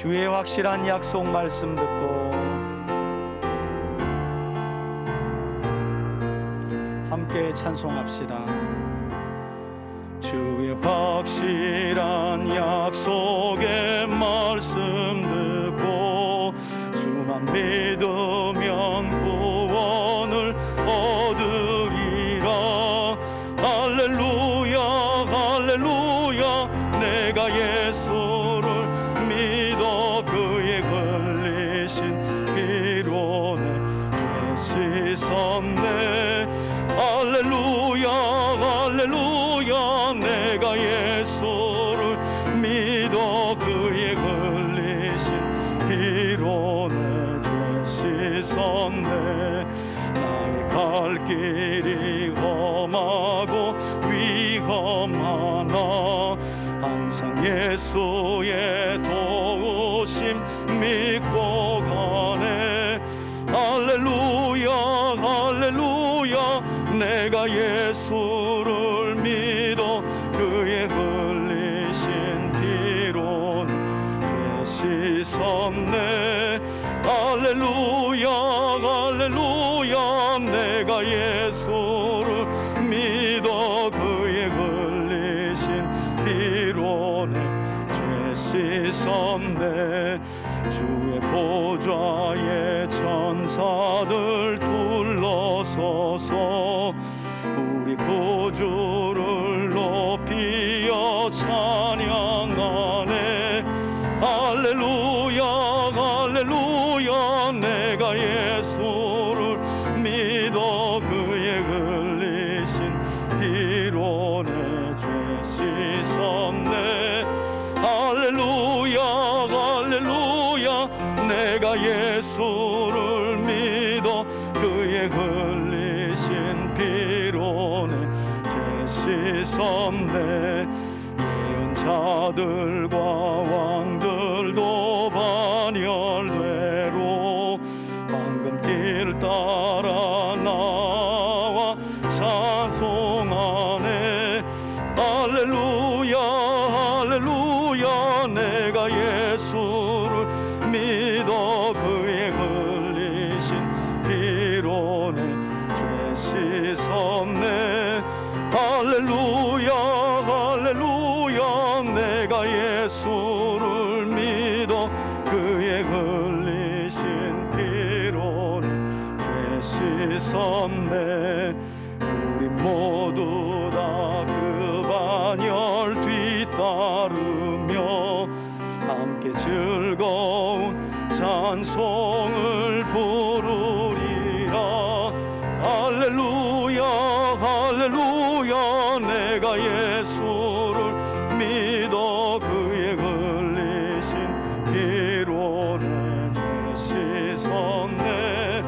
주의 확실한 약속 말씀 듣고 함께 찬송합시다. 주의 확실한 약속의 말씀 듣고 주만 믿으면 구원을 얻으리라. 할렐루야 할렐루야. 내가 예수를 믿어 그의 흘리신 피로 내 죄 씻었네. 할렐루야 할렐루야. 내가 예수를 믿어 그의 흘리신 피로 내 죄 씻었네. 나의 갈 길이 험하고 위험하나 항상 예수의 도우심 믿고 가네. 할렐루야 할렐루야. 내가 예수를 믿어 그의 흘리신 피로 죄 씻었네. 할렐루야 할렐루야. 내가 예수를 믿어 그의 흘리신 피로 죄 씻었네. 주의 보좌에 천사들 둘러서서 우리 구주를 높이어 찬양하네. 할렐루야 할렐루야. 내가 예수를 믿어 그의 흘리신 피로 내 죄 씻었네. 할렐루야 할렐루야. 내가 예수를 믿어 그의 흘리신 피로 내 죄 씻었네. 예언자들과 왕들도 반열대로 황금길 따라 나와 찬송하네. 할렐루야 할렐루야. 내가 예수를 믿어 그의 흘리신 피로 내 죄 씻었네. 할렐루야 할렐루야. 내가 예수를 믿어 그의 흘리신 피로 내 죄 씻었네. 우리 모두 다 그 반열 뒤따르며 함께 즐거운 찬송을 부르리라. 할렐루야 할렐루야. 내가 예수를 믿어 그의 흘리신 피로 내 죄 씻었네.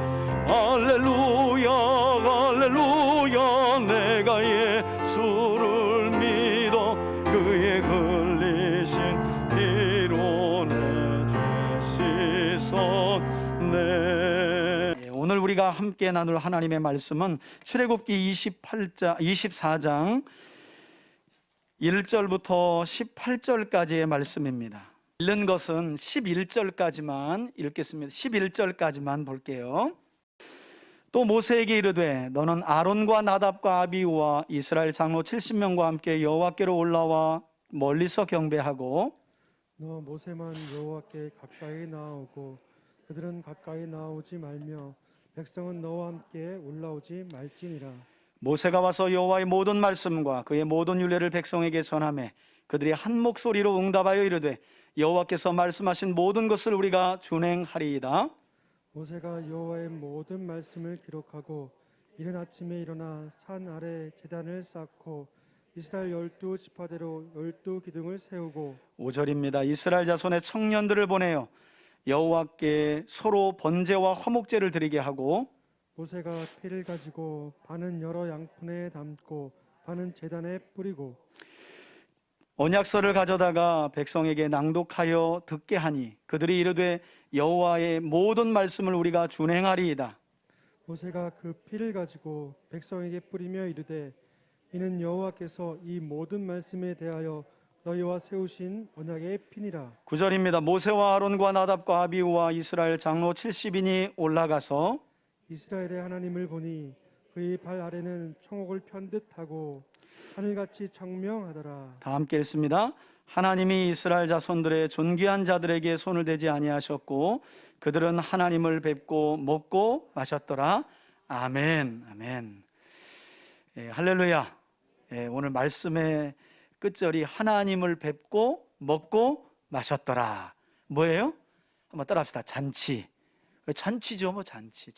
할렐루야 할렐루야. 내가 예수를 믿어 그의 흘리신 피로 내 죄 씻었네. 오늘 우리가 함께 나눌 하나님의 말씀은 출애굽기 24장 1절부터 18절까지의 말씀입니다. 읽는 것은 11절까지만 읽겠습니다. 11절까지만 볼게요. 또 모세에게 이르되 너는 아론과 나답과 아비우와 이스라엘 장로 70명과 함께 여호와께로 올라와 멀리서 경배하고 너 모세만 여호와께 가까이 나아오고 그들은 가까이 나오지 말며 백성은 너와 함께 올라오지 말지니라. 모세가 와서 여호와의 모든 말씀과 그의 모든 율례를 백성에게 전하매 그들이 한 목소리로 응답하여 이르되 여호와께서 말씀하신 모든 것을 우리가 준행하리이다. 모세가 여호와의 모든 말씀을 기록하고 이른 아침에 일어나 산 아래 제단을 쌓고 이스라엘 12지파대로 12기둥을 세우고 5절입니다. 이스라엘 자손의 청년들을 보내어 여호와께 서로 번제와 화목제를 드리게 하고 모세가 피를 가지고 반은 여러 양푼에 담고 반은 제단에 뿌리고 언약서를 가져다가 백성에게 낭독하여 듣게 하니 그들이 이르되 여호와의 모든 말씀을 우리가 준행하리이다. 모세가 그 피를 가지고 백성에게 뿌리며 이르되 이는 여호와께서 이 모든 말씀에 대하여 너희와 세우신 언약의 피니라. 9절입니다. 모세와 아론과 나답과 아비후와 이스라엘 장로 70인이 올라가서 이스라엘의 하나님을 보니 그의 발 아래는 청옥을 편 듯하고 하늘같이 청명하더라. 다 함께 읽습니다. 하나님이 이스라엘 자손들의 존귀한 자들에게 손을 대지 아니하셨고 그들은 하나님을 뵙고 먹고 마셨더라. 아멘. 아멘. 할렐루야. 오늘 말씀의 끝절이 하나님을 뵙고 먹고 마셨더라. 뭐예요? 한번 따라합시다. 잔치. 잔치죠, 뭐 잔치.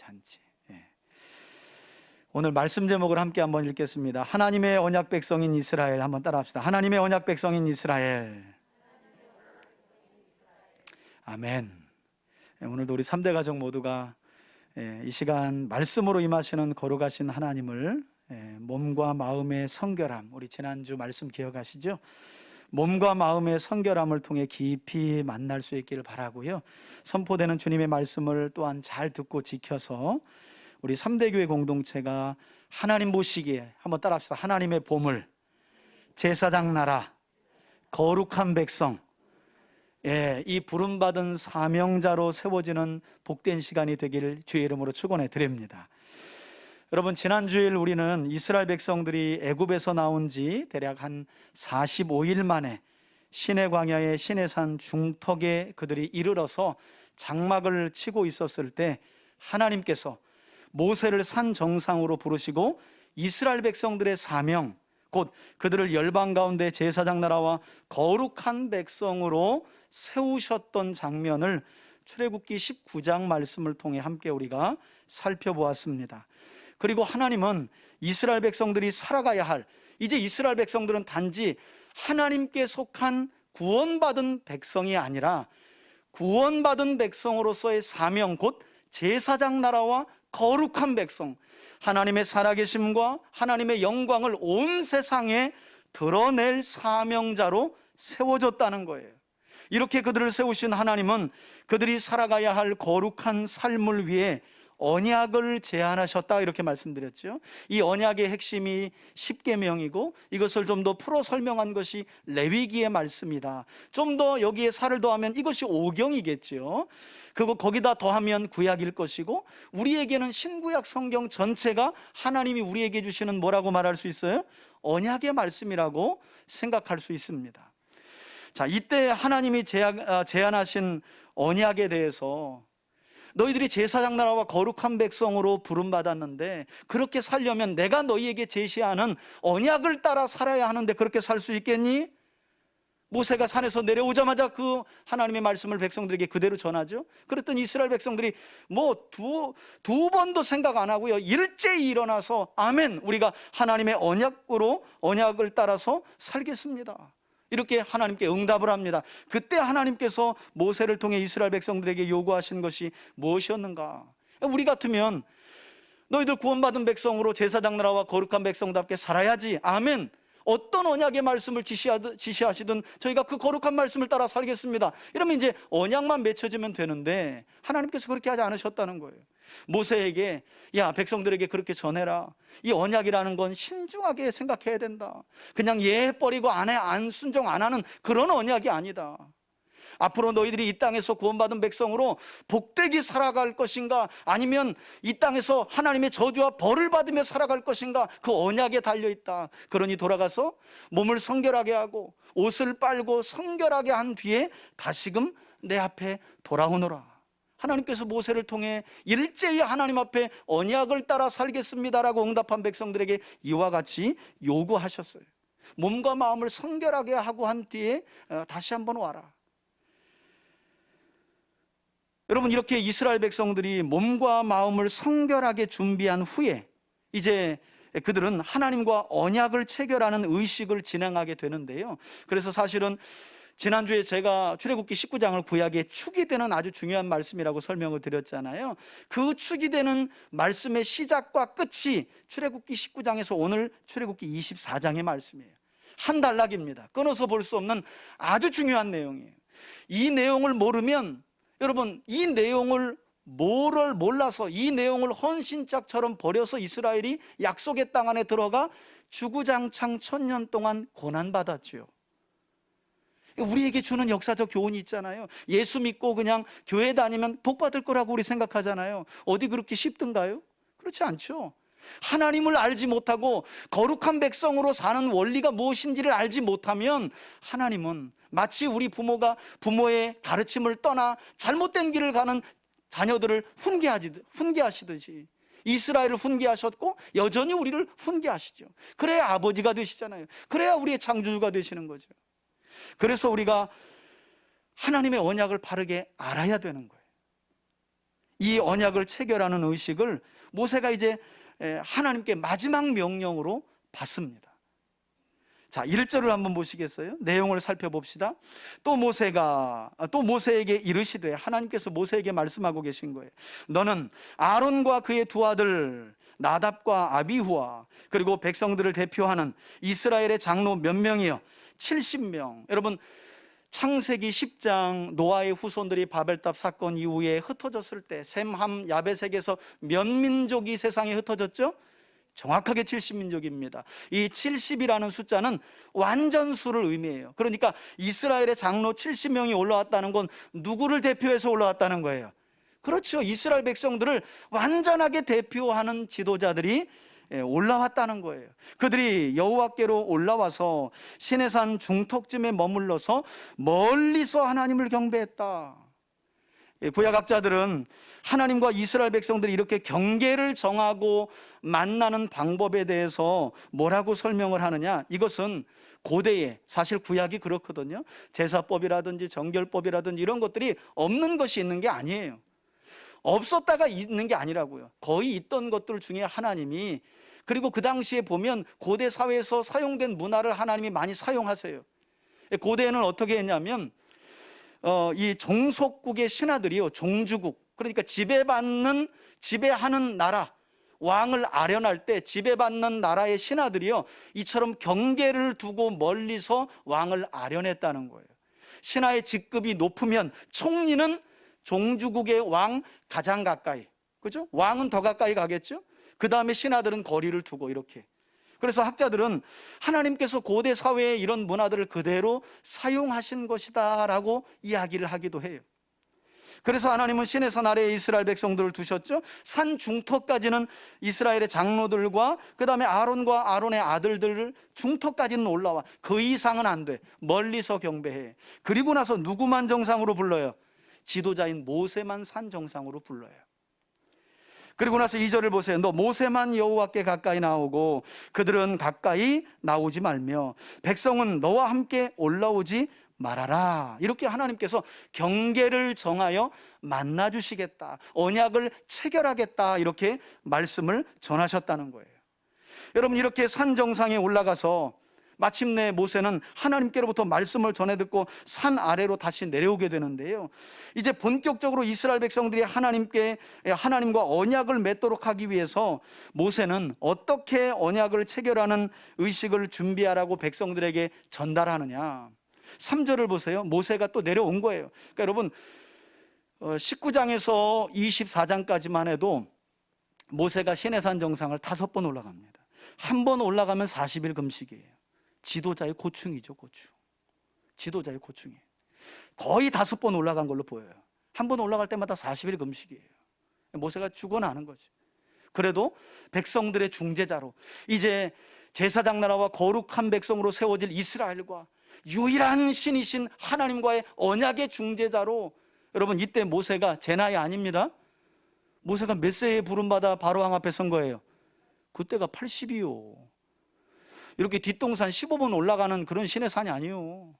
오늘 말씀 제목을 함께 한번 읽겠습니다. 하나님의 언약 백성인 이스라엘. 한번 따라합시다. 하나님의 언약 백성인 이스라엘. 아멘. 오늘도 우리 3대 가족 모두가 이 시간 말씀으로 임하시는 거룩하신 하나님을 몸과 마음의 성결함, 우리 지난주 말씀 기억하시죠? 몸과 마음의 성결함을 통해 깊이 만날 수 있기를 바라고요. 선포되는 주님의 말씀을 또한 잘 듣고 지켜서 우리 3대 교회 공동체가 하나님 보시기에 한번 따라합시다. 하나님의 보물, 제사장 나라, 거룩한 백성, 이 부름받은 사명자로 세워지는 복된 시간이 되기를 주의 이름으로 축원해 드립니다. 여러분, 지난 주일 우리는 이스라엘 백성들이 애굽에서 나온 지 대략 한 45일 만에 시내 광야의 시내산 중턱에 그들이 이르러서 장막을 치고 있었을 때 하나님께서 모세를 산 정상으로 부르시고 이스라엘 백성들의 사명, 곧 그들을 열방 가운데 제사장 나라와 거룩한 백성으로 세우셨던 장면을 출애굽기 19장 말씀을 통해 함께 우리가 살펴보았습니다. 그리고 하나님은 이스라엘 백성들이 살아가야 할, 이제 이스라엘 백성들은 단지 하나님께 속한 구원받은 백성이 아니라 구원받은 백성으로서의 사명, 곧 제사장 나라와 거룩한 백성, 하나님의 살아계심과 하나님의 영광을 온 세상에 드러낼 사명자로 세워졌다는 거예요. 이렇게 그들을 세우신 하나님은 그들이 살아가야 할 거룩한 삶을 위해 언약을 제안하셨다, 이렇게 말씀드렸죠. 이 언약의 핵심이 십계명이고 이것을 좀 더 풀어 설명한 것이 레위기의 말씀이다. 좀 더 여기에 살을 더하면 이것이 오경이겠죠. 그리고 거기다 더하면 구약일 것이고, 우리에게는 신구약 성경 전체가 하나님이 우리에게 주시는 뭐라고 말할 수 있어요? 언약의 말씀이라고 생각할 수 있습니다. 자, 이때 하나님이 제안하신 언약에 대해서 너희들이 제사장 나라와 거룩한 백성으로 부름받았는데 그렇게 살려면 내가 너희에게 제시하는 언약을 따라 살아야 하는데 그렇게 살 수 있겠니? 모세가 산에서 내려오자마자 그 하나님의 말씀을 백성들에게 그대로 전하죠. 그랬더니 이스라엘 백성들이 뭐 두 번도 생각 안 하고요, 일제히 일어나서 아멘, 우리가 하나님의 언약을 따라서 살겠습니다, 이렇게 하나님께 응답을 합니다. 그때 하나님께서 모세를 통해 이스라엘 백성들에게 요구하신 것이 무엇이었는가? 우리 같으면 너희들 구원받은 백성으로 제사장 나라와 거룩한 백성답게 살아야지, 아멘, 어떤 언약의 말씀을 지시하시든 저희가 그 거룩한 말씀을 따라 살겠습니다, 이러면 이제 언약만 맺혀지면 되는데 하나님께서 그렇게 하지 않으셨다는 거예요. 모세에게 야, 백성들에게 그렇게 전해라, 이 언약이라는 건 신중하게 생각해야 된다, 그냥 예버리고 안 순종 안 하는 그런 언약이 아니다, 앞으로 너희들이 이 땅에서 구원받은 백성으로 복되게 살아갈 것인가, 아니면 이 땅에서 하나님의 저주와 벌을 받으며 살아갈 것인가, 그 언약에 달려있다. 그러니 돌아가서 몸을 성결하게 하고 옷을 빨고 성결하게 한 뒤에 다시금 내 앞에 돌아오너라. 하나님께서 모세를 통해 일제히 하나님 앞에 언약을 따라 살겠습니다라고 응답한 백성들에게 이와 같이 요구하셨어요. 몸과 마음을 성결하게 하고 한 뒤에 다시 한번 와라. 여러분, 이렇게 이스라엘 백성들이 몸과 마음을 성결하게 준비한 후에 이제 그들은 하나님과 언약을 체결하는 의식을 진행하게 되는데요. 그래서 사실은 지난주에 제가 출애굽기 19장을 구약의 축이 되는 아주 중요한 말씀이라고 설명을 드렸잖아요. 그 축이 되는 말씀의 시작과 끝이 출애굽기 19장에서 오늘 출애굽기 24장의 말씀이에요. 한 단락입니다. 끊어서 볼 수 없는 아주 중요한 내용이에요. 이 내용을 모르면, 여러분, 이 내용을 몰라서 이 내용을 헌신짝처럼 버려서 이스라엘이 약속의 땅 안에 들어가 주구장창 1000년 동안 고난받았지요. 우리에게 주는 역사적 교훈이 있잖아요. 예수 믿고 그냥 교회 다니면 복 받을 거라고 우리 생각하잖아요. 어디 그렇게 쉽던가요? 그렇지 않죠. 하나님을 알지 못하고 거룩한 백성으로 사는 원리가 무엇인지를 알지 못하면 하나님은 마치 우리 부모가 부모의 가르침을 떠나 잘못된 길을 가는 자녀들을 훈계하시듯이 이스라엘을 훈계하셨고 여전히 우리를 훈계하시죠. 그래야 아버지가 되시잖아요. 그래야 우리의 창조주가 되시는 거죠. 그래서 우리가 하나님의 언약을 바르게 알아야 되는 거예요. 이 언약을 체결하는 의식을 모세가 이제 하나님께 마지막 명령으로 받습니다. 자, 1절을 한번 보시겠어요? 내용을 살펴봅시다. 또 모세에게 이르시되, 하나님께서 모세에게 말씀하고 계신 거예요. 너는 아론과 그의 두 아들 나답과 아비후와 그리고 백성들을 대표하는 이스라엘의 장로 몇 명이요? 70명. 여러분, 창세기 10장 노아의 후손들이 바벨탑 사건 이후에 흩어졌을 때 셈, 함, 야벳에게서 몇 민족이 세상에 흩어졌죠? 정확하게 70민족입니다. 이 70이라는 숫자는 완전수를 의미해요. 그러니까 이스라엘의 장로 70명이 올라왔다는 건 누구를 대표해서 올라왔다는 거예요? 그렇죠. 이스라엘 백성들을 완전하게 대표하는 지도자들이 올라왔다는 거예요. 그들이 여호와께로 올라와서 시내산 중턱쯤에 머물러서 멀리서 하나님을 경배했다. 구약학자들은 하나님과 이스라엘 백성들이 이렇게 경계를 정하고 만나는 방법에 대해서 뭐라고 설명을 하느냐? 이것은 고대에, 사실 구약이 그렇거든요. 제사법이라든지 정결법이라든지 이런 것들이 없는 것이 있는 게 아니에요. 없었다가 있는 게 아니라고요. 거의 있던 것들 중에 하나님이, 그리고 그 당시에 보면 고대 사회에서 사용된 문화를 하나님이 많이 사용하세요. 고대에는 어떻게 했냐면 이 종속국의 신하들이요, 종주국, 그러니까 지배하는 나라, 왕을 아련할 때 지배받는 나라의 신하들이요, 이처럼 경계를 두고 멀리서 왕을 아련했다는 거예요. 신하의 직급이 높으면 총리는 종주국의 왕 가장 가까이, 그죠? 왕은 더 가까이 가겠죠? 그 다음에 신하들은 거리를 두고 이렇게. 그래서 학자들은 하나님께서 고대 사회의 이런 문화들을 그대로 사용하신 것이다 라고 이야기를 하기도 해요. 그래서 하나님은 시내산 아래에 이스라엘 백성들을 두셨죠. 산 중턱까지는 이스라엘의 장로들과 그 다음에 아론과 아론의 아들들을 중턱까지는 올라와. 그 이상은 안 돼. 멀리서 경배해. 그리고 나서 누구만 정상으로 불러요? 지도자인 모세만 산 정상으로 불러요. 그리고 나서 2절을 보세요. 너 모세만 여호와께 가까이 나오고 그들은 가까이 나오지 말며 백성은 너와 함께 올라오지 말아라. 이렇게 하나님께서 경계를 정하여 만나주시겠다, 언약을 체결하겠다, 이렇게 말씀을 전하셨다는 거예요. 여러분, 이렇게 산 정상에 올라가서 마침내 모세는 하나님께로부터 말씀을 전해 듣고 산 아래로 다시 내려오게 되는데요, 이제 본격적으로 이스라엘 백성들이 하나님과 언약을 맺도록 하기 위해서 모세는 어떻게 언약을 체결하는 의식을 준비하라고 백성들에게 전달하느냐. 3절을 보세요. 모세가 또 내려온 거예요. 그러니까 여러분, 19장에서 24장까지만 해도 모세가 시내산 정상을 5번 올라갑니다. 한 번 올라가면 40일 금식이에요. 지도자의 고충이죠, 고충. 지도자의 고충이에요. 거의 5번 올라간 걸로 보여요. 한 번 올라갈 때마다 40일 금식이에요. 모세가 죽어나는 거죠. 그래도 백성들의 중재자로, 이제 제사장 나라와 거룩한 백성으로 세워질 이스라엘과 유일한 신이신 하나님과의 언약의 중재자로, 여러분, 이때 모세가 제 나이 아닙니다. 모세가 몇 세에 부름받아 바로왕 앞에 선 거예요? 그때가 80이요. 이렇게 뒷동산 15분 올라가는 그런 시내산이 아니에요.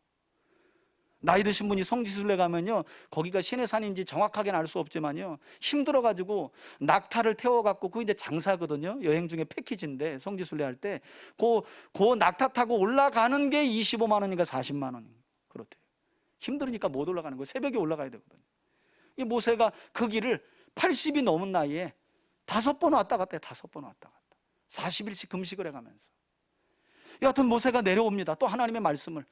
나이 드신 분이 성지순례 가면요, 거기가 시내산인지 정확하게는 알 수 없지만요, 힘들어가지고 낙타를 태워갖고, 그 이제 장사거든요. 여행 중에 패키지인데, 성지순례 할 때 그 낙타 타고 올라가는 게 25만 원인가 40만 원 그렇대요. 힘들으니까 못 올라가는 거예요. 새벽에 올라가야 되거든요. 이 모세가 그 길을 80이 넘은 나이에 5번 왔다 갔다 해요. 5번 왔다 갔다. 40일씩 금식을 해가면서. 여하튼 모세가 내려옵니다. 또 하나님의 말씀을,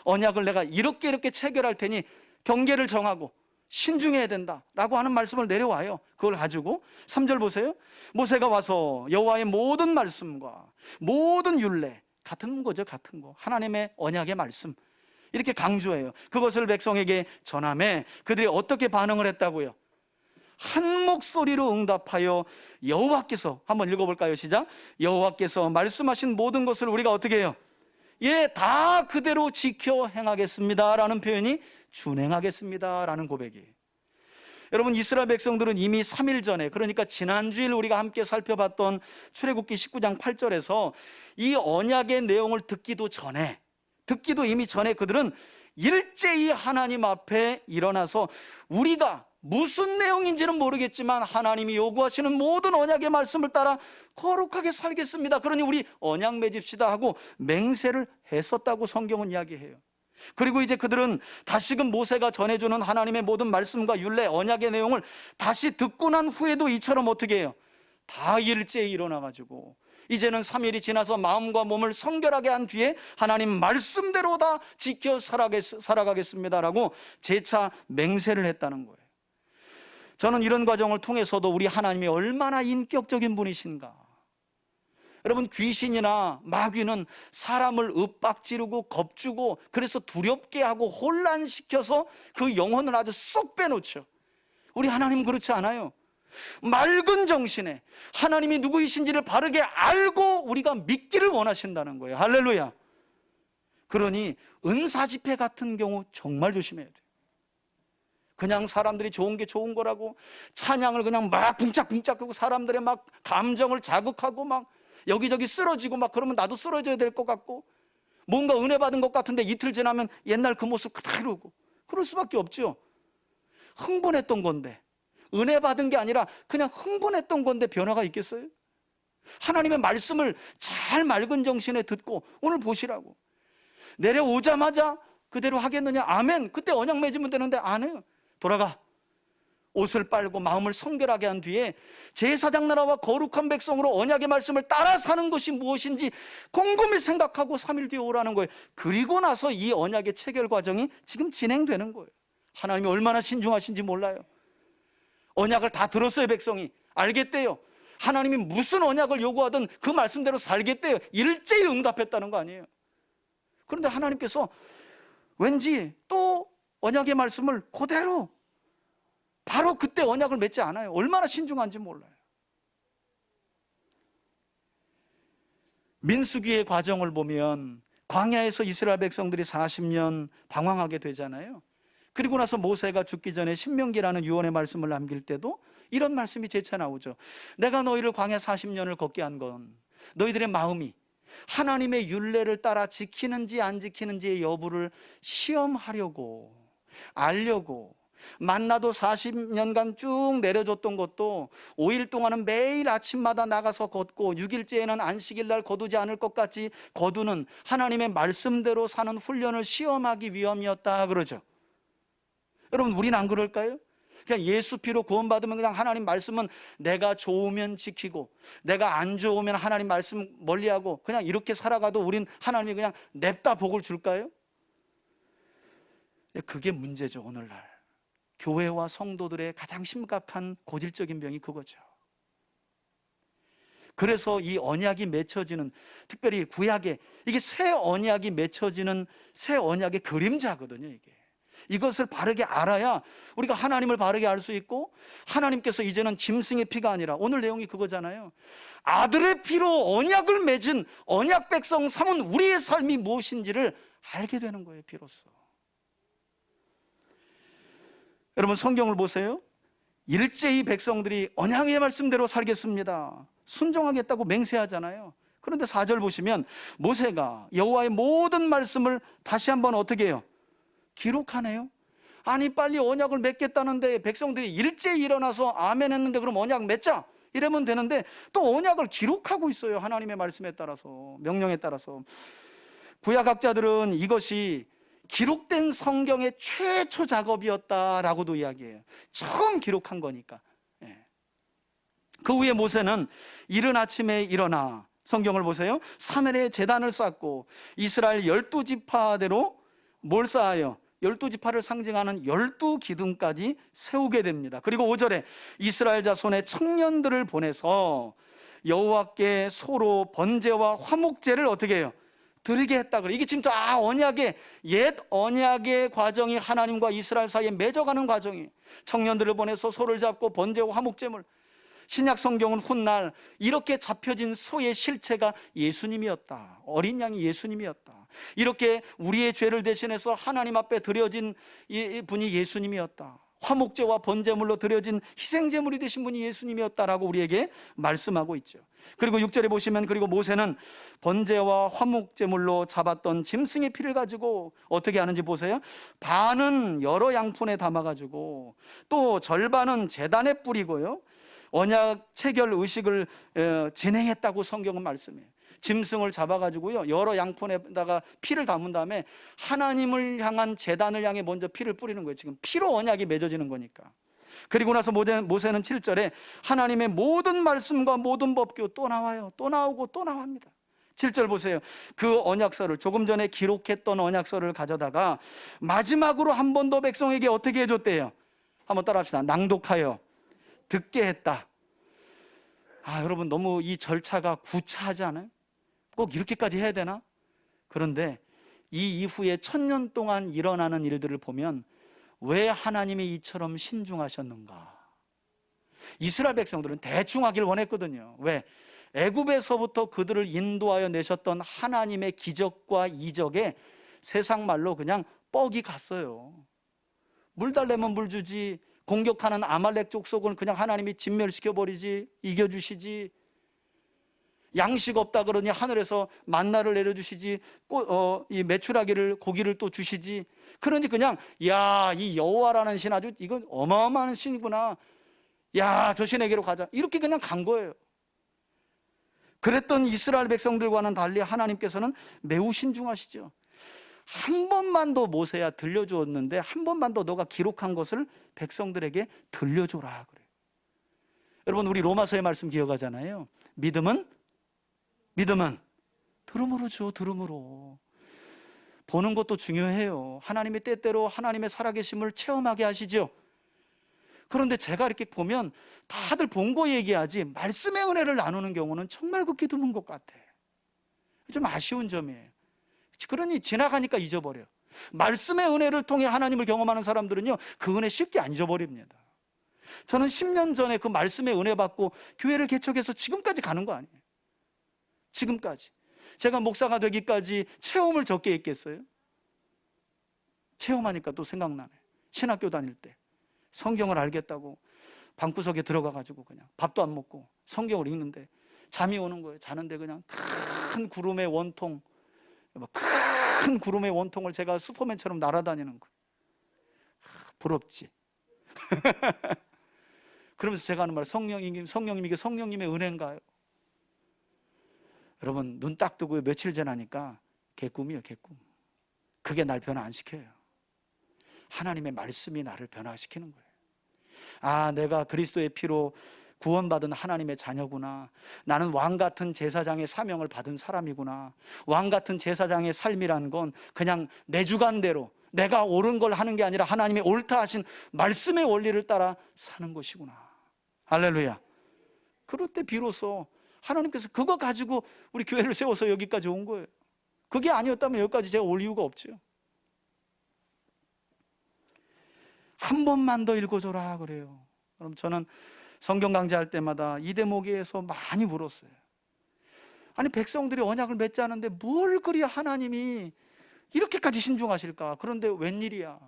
언약을 내가 이렇게 체결할 테니 경계를 정하고 신중해야 된다라고 하는 말씀을 내려와요. 그걸 가지고 3절 보세요. 모세가 와서 여호와의 모든 말씀과 모든 율례, 같은 거죠, 같은 거. 하나님의 언약의 말씀, 이렇게 강조해요. 그것을 백성에게 전하매 그들이 어떻게 반응을 했다고요? 한 목소리로 응답하여 여호와께서, 한번 읽어볼까요? 시작. 여호와께서 말씀하신 모든 것을 우리가 어떻게 해요? 예, 다 그대로 지켜 행하겠습니다 라는 표현이 준행하겠습니다 라는 고백이에요. 여러분, 이스라엘 백성들은 이미 3일 전에, 그러니까 지난주일 우리가 함께 살펴봤던 출애굽기 19장 8절에서 이 언약의 내용을 듣기도 이미 전에 그들은 일제히 하나님 앞에 일어나서 우리가 무슨 내용인지는 모르겠지만 하나님이 요구하시는 모든 언약의 말씀을 따라 거룩하게 살겠습니다, 그러니 우리 언약 맺읍시다 하고 맹세를 했었다고 성경은 이야기해요. 그리고 이제 그들은 다시금 모세가 전해주는 하나님의 모든 말씀과 율례, 언약의 내용을 다시 듣고 난 후에도 이처럼 어떻게 해요? 다 일제히 일어나가지고 이제는 3일이 지나서 마음과 몸을 성결하게 한 뒤에 하나님 말씀대로 다 지켜 살아가겠습니다라고 재차 맹세를 했다는 거예요. 저는 이런 과정을 통해서도 우리 하나님이 얼마나 인격적인 분이신가. 여러분, 귀신이나 마귀는 사람을 윽박지르고 겁주고 그래서 두렵게 하고 혼란시켜서 그 영혼을 아주 쏙 빼놓죠. 우리 하나님 그렇지 않아요. 맑은 정신에 하나님이 누구이신지를 바르게 알고 우리가 믿기를 원하신다는 거예요. 할렐루야. 그러니 은사 집회 같은 경우 정말 조심해야 돼요. 그냥 사람들이 좋은 게 좋은 거라고 찬양을 그냥 막 붕짝붕짝하고 사람들의 막 감정을 자극하고 막 여기저기 쓰러지고 막 그러면 나도 쓰러져야 될 것 같고 뭔가 은혜 받은 것 같은데 이틀 지나면 옛날 그 모습 그대로고 그럴 수밖에 없죠. 흥분했던 건데, 은혜 받은 게 아니라 그냥 흥분했던 건데 변화가 있겠어요? 하나님의 말씀을 잘 맑은 정신에 듣고 오늘 보시라고. 내려오자마자 그대로 하겠느냐? 아멘. 그때 언약 맺으면 되는데 안 해요. 돌아가 옷을 빨고 마음을 성결하게 한 뒤에 제사장 나라와 거룩한 백성으로 언약의 말씀을 따라 사는 것이 무엇인지 곰곰이 생각하고 3일 뒤에 오라는 거예요. 그리고 나서 이 언약의 체결 과정이 지금 진행되는 거예요. 하나님이 얼마나 신중하신지 몰라요. 언약을 다 들었어요. 백성이 알겠대요. 하나님이 무슨 언약을 요구하든 그 말씀대로 살겠대요. 일제히 응답했다는 거 아니에요. 그런데 하나님께서 왠지 또 언약의 말씀을 그대로 바로 그때 언약을 맺지 않아요. 얼마나 신중한지 몰라요. 민수기의 과정을 보면 광야에서 이스라엘 백성들이 40년 방황하게 되잖아요. 그리고 나서 모세가 죽기 전에 신명기라는 유언의 말씀을 남길 때도 이런 말씀이 재차 나오죠. 내가 너희를 광야 40년을 걷게 한 건 너희들의 마음이 하나님의 율례를 따라 지키는지 안 지키는지의 여부를 시험하려고, 알려고, 만나도 40년간 쭉 내려줬던 것도 5일 동안은 매일 아침마다 나가서 걷고 6일째에는 안식일 날 거두지 않을 것 같이 거두는 하나님의 말씀대로 사는 훈련을 시험하기 위함이었다 그러죠. 여러분, 우리는 안 그럴까요? 그냥 예수 피로 구원받으면 그냥 하나님 말씀은 내가 좋으면 지키고 내가 안 좋으면 하나님 말씀 멀리하고 그냥 이렇게 살아가도 우린 하나님이 그냥 냅다 복을 줄까요? 그게 문제죠. 오늘날 교회와 성도들의 가장 심각한 고질적인 병이 그거죠. 그래서 이 언약이 맺혀지는, 특별히 구약에 이게 새 언약이 맺혀지는 새 언약의 그림자거든요. 이것을 바르게 알아야 우리가 하나님을 바르게 알 수 있고, 하나님께서 이제는 짐승의 피가 아니라, 오늘 내용이 그거잖아요. 아들의 피로 언약을 맺은 언약 백성 삼은 우리의 삶이 무엇인지를 알게 되는 거예요. 비로소. 여러분, 성경을 보세요. 일제히 백성들이 언약의 말씀대로 살겠습니다, 순종하겠다고 맹세하잖아요. 그런데 4절 보시면 모세가 여호와의 모든 말씀을 다시 한번 어떻게 해요? 기록하네요. 아니, 빨리 언약을 맺겠다는데 백성들이 일제히 일어나서 아멘 했는데 그럼 언약 맺자 이러면 되는데 또 언약을 기록하고 있어요. 하나님의 말씀에 따라서, 명령에 따라서. 구약학자들은 이것이 기록된 성경의 최초 작업이었다라고도 이야기해요. 처음 기록한 거니까. 그 후에 모세는 이른 아침에 일어나, 성경을 보세요, 사늘에 제단을 쌓고 이스라엘 12지파대로 뭘 쌓아요? 12지파를 상징하는 12기둥까지 세우게 됩니다. 그리고 5절에 이스라엘 자손의 청년들을 보내서 여호와께 소로 번제와 화목제를 어떻게 해요? 드리게 했다 그래. 이게 지금 다 언약의, 옛 언약의 과정이 하나님과 이스라엘 사이에 맺어가는 과정이, 청년들을 보내서 소를 잡고 번제와 화목제물, 신약 성경은 훗날 이렇게 잡혀진 소의 실체가 예수님이었다. 어린 양이 예수님이었다. 이렇게 우리의 죄를 대신해서 하나님 앞에 드려진 이 분이 예수님이었다. 화목제와 번제물로 드려진 희생제물이 되신 분이 예수님이었다라고 우리에게 말씀하고 있죠. 그리고 6절에 보시면, 그리고 모세는 번제와 화목제물로 잡았던 짐승의 피를 가지고 어떻게 하는지 보세요. 반은 여러 양푼에 담아가지고 또 절반은 제단에 뿌리고요, 언약 체결 의식을 진행했다고 성경은 말씀해요. 짐승을 잡아가지고요, 여러 양푼에다가 피를 담은 다음에 하나님을 향한 제단을 향해 먼저 피를 뿌리는 거예요. 지금 피로 언약이 맺어지는 거니까. 그리고 나서 모세는 7절에 하나님의 모든 말씀과 모든 법규 또 나와요. 또 나오고 또 나옵니다. 7절 보세요. 그 언약서를, 조금 전에 기록했던 언약서를 가져다가 마지막으로 한 번 더 백성에게 어떻게 해줬대요? 한번 따라합시다. 낭독하여 듣게 했다. 여러분, 너무 이 절차가 구차하지 않아요? 꼭 이렇게까지 해야 되나? 그런데 이 이후에 1000년 동안 일어나는 일들을 보면 왜 하나님이 이처럼 신중하셨는가? 이스라엘 백성들은 대충 하길 원했거든요. 왜? 애굽에서부터 그들을 인도하여 내셨던 하나님의 기적과 이적에 세상 말로 그냥 뻑이 갔어요. 물 달래면 물 주지, 공격하는 아말렉 족속은 그냥 하나님이 진멸시켜버리지, 이겨주시지, 양식 없다 그러니 하늘에서 만나를 내려주시지, 이 메추라기를, 고기를 또 주시지. 그러니 그냥 야, 이 여호와라는 신 아주 이건 어마어마한 신이구나, 야, 저 신에게로 가자, 이렇게 그냥 간 거예요. 그랬던 이스라엘 백성들과는 달리 하나님께서는 매우 신중하시죠. 한 번만 더 모세야 들려주었는데 한 번만 더 너가 기록한 것을 백성들에게 들려줘라 그래요. 여러분, 우리 로마서의 말씀 기억하잖아요. 믿음은 들음으로죠. 들음으로. 보는 것도 중요해요. 하나님의 때때로 하나님의 살아계심을 체험하게 하시죠. 그런데 제가 이렇게 보면 다들 본 거 얘기하지 말씀의 은혜를 나누는 경우는 정말 극히 드문 것 같아. 좀 아쉬운 점이에요. 그러니 지나가니까 잊어버려요. 말씀의 은혜를 통해 하나님을 경험하는 사람들은요, 그 은혜 쉽게 안 잊어버립니다. 저는 10년 전에 그 말씀의 은혜 받고 교회를 개척해서 지금까지 가는 거 아니에요. 지금까지. 제가 목사가 되기까지 체험을 적게 했겠어요? 체험하니까 또 생각나네. 신학교 다닐 때 성경을 알겠다고 방구석에 들어가가지고 그냥 밥도 안 먹고 성경을 읽는데 잠이 오는 거예요. 자는데 그냥 큰 구름의 원통, 큰 구름의 원통을 제가 슈퍼맨처럼 날아다니는 거예요. 부럽지. 그러면서 제가 하는 말, 성령님, 이게 성령님의 은혜인가요? 여러분, 눈 딱 뜨고 며칠 지나니까 개꿈이에요, 개꿈. 그게 날 변화 안 시켜요. 하나님의 말씀이 나를 변화시키는 거예요. 내가 그리스도의 피로 구원받은 하나님의 자녀구나. 나는 왕같은 제사장의 사명을 받은 사람이구나. 왕같은 제사장의 삶이란 건 그냥 내 주관대로 내가 옳은 걸 하는 게 아니라 하나님의 옳다 하신 말씀의 원리를 따라 사는 것이구나. 할렐루야. 그럴 때 비로소 하나님께서 그거 가지고 우리 교회를 세워서 여기까지 온 거예요. 그게 아니었다면 여기까지 제가 올 이유가 없죠. 한 번만 더 읽어줘라 그래요. 그럼 저는 성경 강좌할 때마다 이 대목에서 많이 울었어요. 아니, 백성들이 언약을 맺지 않은데 뭘 그리 하나님이 이렇게까지 신중하실까? 그런데 웬일이야.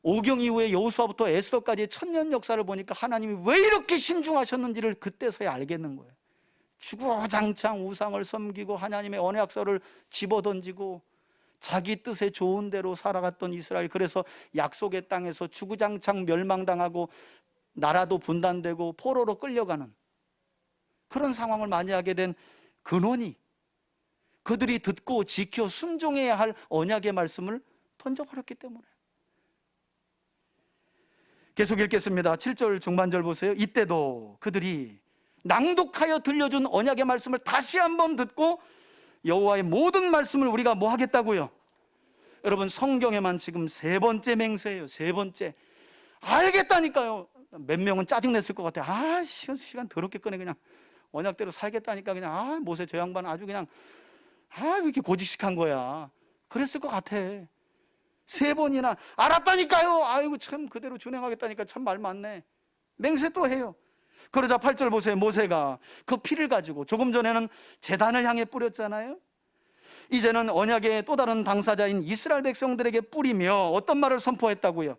오경 이후에 여호수아부터 에스더까지의 1000년 역사를 보니까 하나님이 왜 이렇게 신중하셨는지를 그때서야 알겠는 거예요. 주구장창 우상을 섬기고 하나님의 언약서를 집어던지고 자기 뜻에 좋은 대로 살아갔던 이스라엘, 그래서 약속의 땅에서 주구장창 멸망당하고 나라도 분단되고 포로로 끌려가는 그런 상황을 맞이하게 된 근원이 그들이 듣고 지켜 순종해야 할 언약의 말씀을 던져버렸기 때문에. 계속 읽겠습니다. 7절 중반절 보세요. 이때도 그들이 낭독하여 들려준 언약의 말씀을 다시 한번 듣고 여호와의 모든 말씀을 우리가 뭐 하겠다고요? 여러분, 성경에만 지금 3번째 맹세예요. 3번째. 알겠다니까요. 몇 명은 짜증냈을 것 같아. 시간 더럽게 꺼내. 그냥 언약대로 살겠다니까. 그냥 모세 저 양반 아주 그냥 왜 이렇게 고직식한 거야? 그랬을 것 같아. 3번이나 알았다니까요. 아이고 참 그대로 준행하겠다니까 참 말 많네. 맹세 또 해요. 그러자 8절 보세요. 모세가 그 피를 가지고 조금 전에는 제단을 향해 뿌렸잖아요. 이제는 언약의 또 다른 당사자인 이스라엘 백성들에게 뿌리며 어떤 말을 선포했다고요?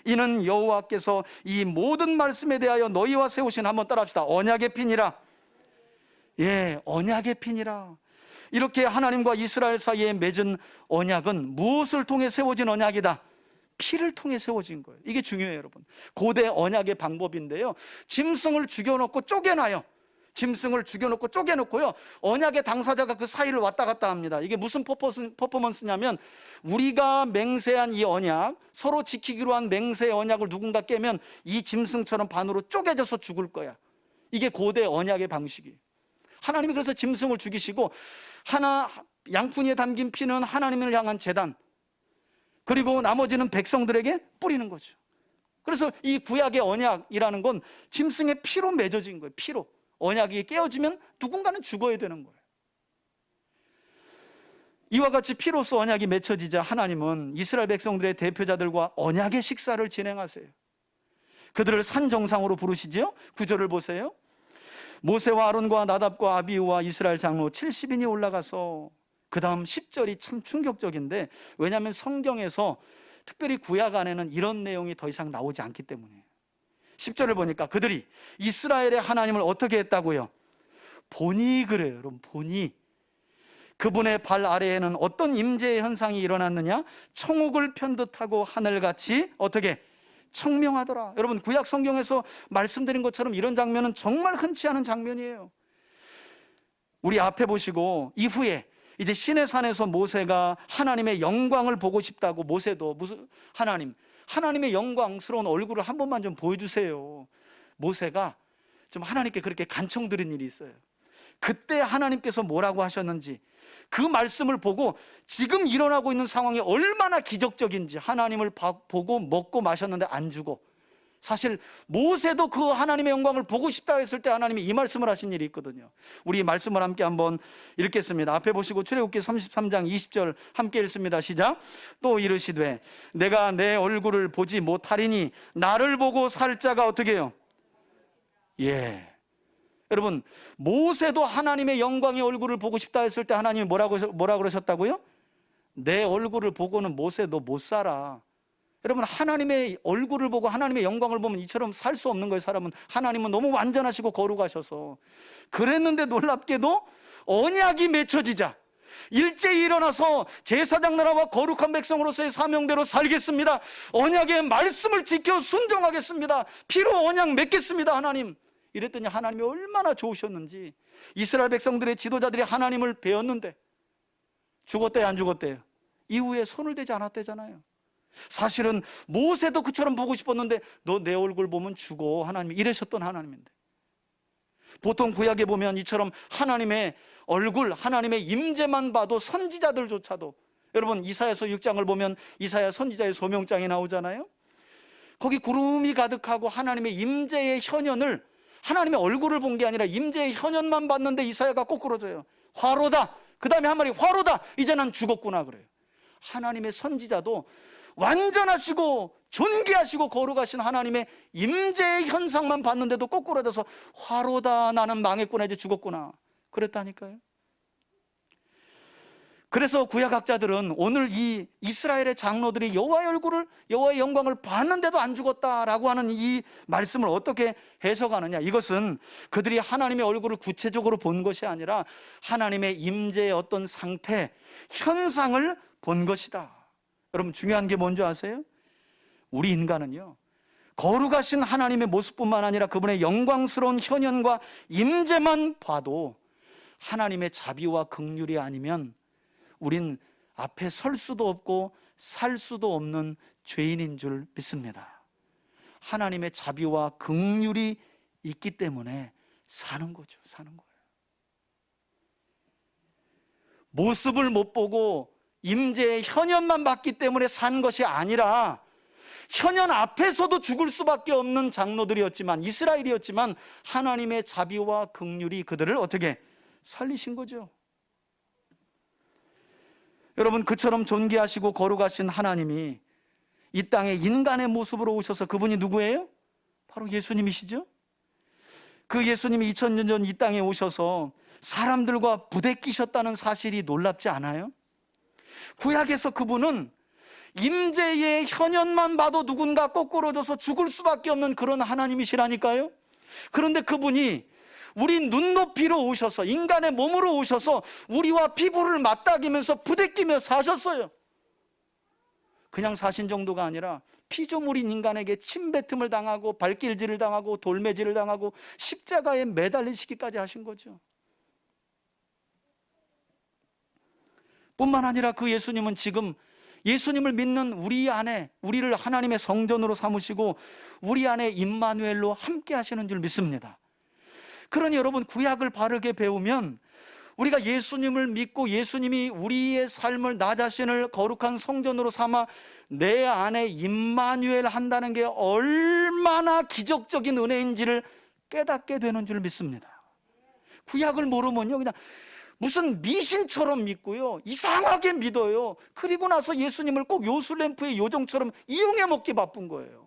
이는 여호와께서 이 모든 말씀에 대하여 너희와 세우신, 한번 따라합시다. 언약의 피니라. 예, 언약의 피니라. 이렇게 하나님과 이스라엘 사이에 맺은 언약은 무엇을 통해 세워진 언약이다? 피를 통해 세워진 거예요. 이게 중요해요, 여러분. 고대 언약의 방법인데요, 짐승을 죽여놓고 쪼개놔요. 짐승을 죽여놓고 쪼개놓고요, 언약의 당사자가 그 사이를 왔다 갔다 합니다. 이게 무슨 퍼포먼스냐면, 우리가 맹세한 이 언약, 서로 지키기로 한 맹세의 언약을 누군가 깨면 이 짐승처럼 반으로 쪼개져서 죽을 거야. 이게 고대 언약의 방식이에요. 하나님이 그래서 짐승을 죽이시고 양푼이에 담긴 피는 하나님을 향한 제단, 그리고 나머지는 백성들에게 뿌리는 거죠. 그래서 이 구약의 언약이라는 건 짐승의 피로 맺어진 거예요. 피로. 언약이 깨어지면 누군가는 죽어야 되는 거예요. 이와 같이 피로써 언약이 맺혀지자 하나님은 이스라엘 백성들의 대표자들과 언약의 식사를 진행하세요. 그들을 산 정상으로 부르시죠. 9절을 보세요. 모세와 아론과 나답과 아비후와 이스라엘 장로 70인이 올라가서, 그 다음 10절이 참 충격적인데, 왜냐하면 성경에서 특별히 구약 안에는 이런 내용이 더 이상 나오지 않기 때문에. 10절을 보니까 그들이 이스라엘의 하나님을 어떻게 했다고요? 보니, 그래요 여러분. 보니 그분의 발 아래에는 어떤 임재의 현상이 일어났느냐? 청옥을 편듯하고 하늘같이 어떻게? 청명하더라. 여러분, 구약 성경에서 말씀드린 것처럼 이런 장면은 정말 흔치 않은 장면이에요. 우리 앞에 보시고, 이후에 이제 시내산에서 모세가 하나님의 영광을 보고 싶다고, 모세도 하나님의 영광스러운 얼굴을 한 번만 좀 보여주세요. 모세가 좀 하나님께 그렇게 간청드린 일이 있어요. 그때 하나님께서 뭐라고 하셨는지, 그 말씀을 보고 지금 일어나고 있는 상황이 얼마나 기적적인지, 하나님을 보고 먹고 마셨는데 안 죽어. 사실 모세도 그 하나님의 영광을 보고 싶다 했을 때 하나님이 이 말씀을 하신 일이 있거든요. 우리 말씀을 함께 한번 읽겠습니다. 앞에 보시고 출애굽기 33장 20절 함께 읽습니다. 시작. 또 이르시되 내가 내 얼굴을 보지 못하리니 나를 보고 살 자가 어떻게 해요? 예. 여러분, 모세도 하나님의 영광의 얼굴을 보고 싶다 했을 때 하나님이 뭐라 그러셨다고요? 내 얼굴을 보고는 모세 너 못 살아. 여러분, 하나님의 얼굴을 보고 하나님의 영광을 보면 이처럼 살 수 없는 거예요. 사람은. 하나님은 너무 완전하시고 거룩하셔서. 그랬는데 놀랍게도 언약이 맺혀지자 일제히 일어나서 제사장 나라와 거룩한 백성으로서의 사명대로 살겠습니다. 언약의 말씀을 지켜 순종하겠습니다. 피로 언약 맺겠습니다. 하나님. 이랬더니 하나님이 얼마나 좋으셨는지. 이스라엘 백성들의 지도자들이 하나님을 배웠는데 죽었대요, 안 죽었대요? 이후에 손을 대지 않았대잖아요. 사실은 모세도 그처럼 보고 싶었는데 너 내 얼굴 보면 죽어, 하나님이 이러셨던 하나님인데, 보통 구약에 보면 이처럼 하나님의 얼굴, 하나님의 임재만 봐도 선지자들조차도, 여러분 이사야서 6장을 보면 이사야 선지자의 소명장이 나오잖아요. 거기 구름이 가득하고 하나님의 임재의 현현을, 하나님의 얼굴을 본 게 아니라 임재의 현현만 봤는데 이사야가 꼬꾸러져요. 화로다. 그 다음에 한 마리 화로다. 이제 난 죽었구나 그래요. 하나님의 선지자도 완전하시고 존귀하시고 거룩하신 하나님의 임재의 현상만 봤는데도 꼬꾸라져서 화로다, 나는 망했구나, 이제 죽었구나 그랬다니까요. 그래서 구약학자들은 오늘 이 이스라엘의 장로들이 여호와의 얼굴을, 여호와의 영광을 봤는데도 안 죽었다라고 하는 이 말씀을 어떻게 해석하느냐, 이것은 그들이 하나님의 얼굴을 구체적으로 본 것이 아니라 하나님의 임재의 어떤 상태, 현상을 본 것이다. 여러분, 중요한 게 뭔지 아세요? 우리 인간은요, 거룩하신 하나님의 모습뿐만 아니라 그분의 영광스러운 현현과 임재만 봐도 하나님의 자비와 긍휼이 아니면 우린 앞에 설 수도 없고 살 수도 없는 죄인인 줄 믿습니다. 하나님의 자비와 긍휼이 있기 때문에 사는 거죠. 사는 거예요. 모습을 못 보고 임재의 현현만 봤기 때문에 산 것이 아니라 현현 앞에서도 죽을 수밖에 없는 장로들이었지만, 이스라엘이었지만 하나님의 자비와 긍휼이 그들을 어떻게 살리신 거죠. 여러분, 그처럼 존귀하시고 거룩하신 하나님이 이 땅에 인간의 모습으로 오셔서, 그분이 누구예요? 바로 예수님이시죠. 그 예수님이 2000년 전 이 땅에 오셔서 사람들과 부대끼셨다는 사실이 놀랍지 않아요? 구약에서 그분은 임재의 현현만 봐도 누군가 꼬꾸러져서 죽을 수밖에 없는 그런 하나님이시라니까요. 그런데 그분이 우리 눈높이로 오셔서, 인간의 몸으로 오셔서 우리와 피부를 맞닥이면서 부대끼며 사셨어요. 그냥 사신 정도가 아니라 피조물인 인간에게 침뱉음을 당하고 발길질을 당하고 돌매질을 당하고 십자가에 매달리시기까지 하신 거죠. 뿐만 아니라 그 예수님은 지금 예수님을 믿는 우리 안에, 우리를 하나님의 성전으로 삼으시고 우리 안에 임마누엘로 함께 하시는 줄 믿습니다. 그러니 여러분, 구약을 바르게 배우면 우리가 예수님을 믿고 예수님이 우리의 삶을, 나 자신을 거룩한 성전으로 삼아 내 안에 임마누엘 한다는 게 얼마나 기적적인 은혜인지를 깨닫게 되는 줄 믿습니다. 구약을 모르면요, 그냥 무슨 미신처럼 믿고요, 이상하게 믿어요. 그리고 나서 예수님을 꼭 요술램프의 요정처럼 이용해 먹기 바쁜 거예요.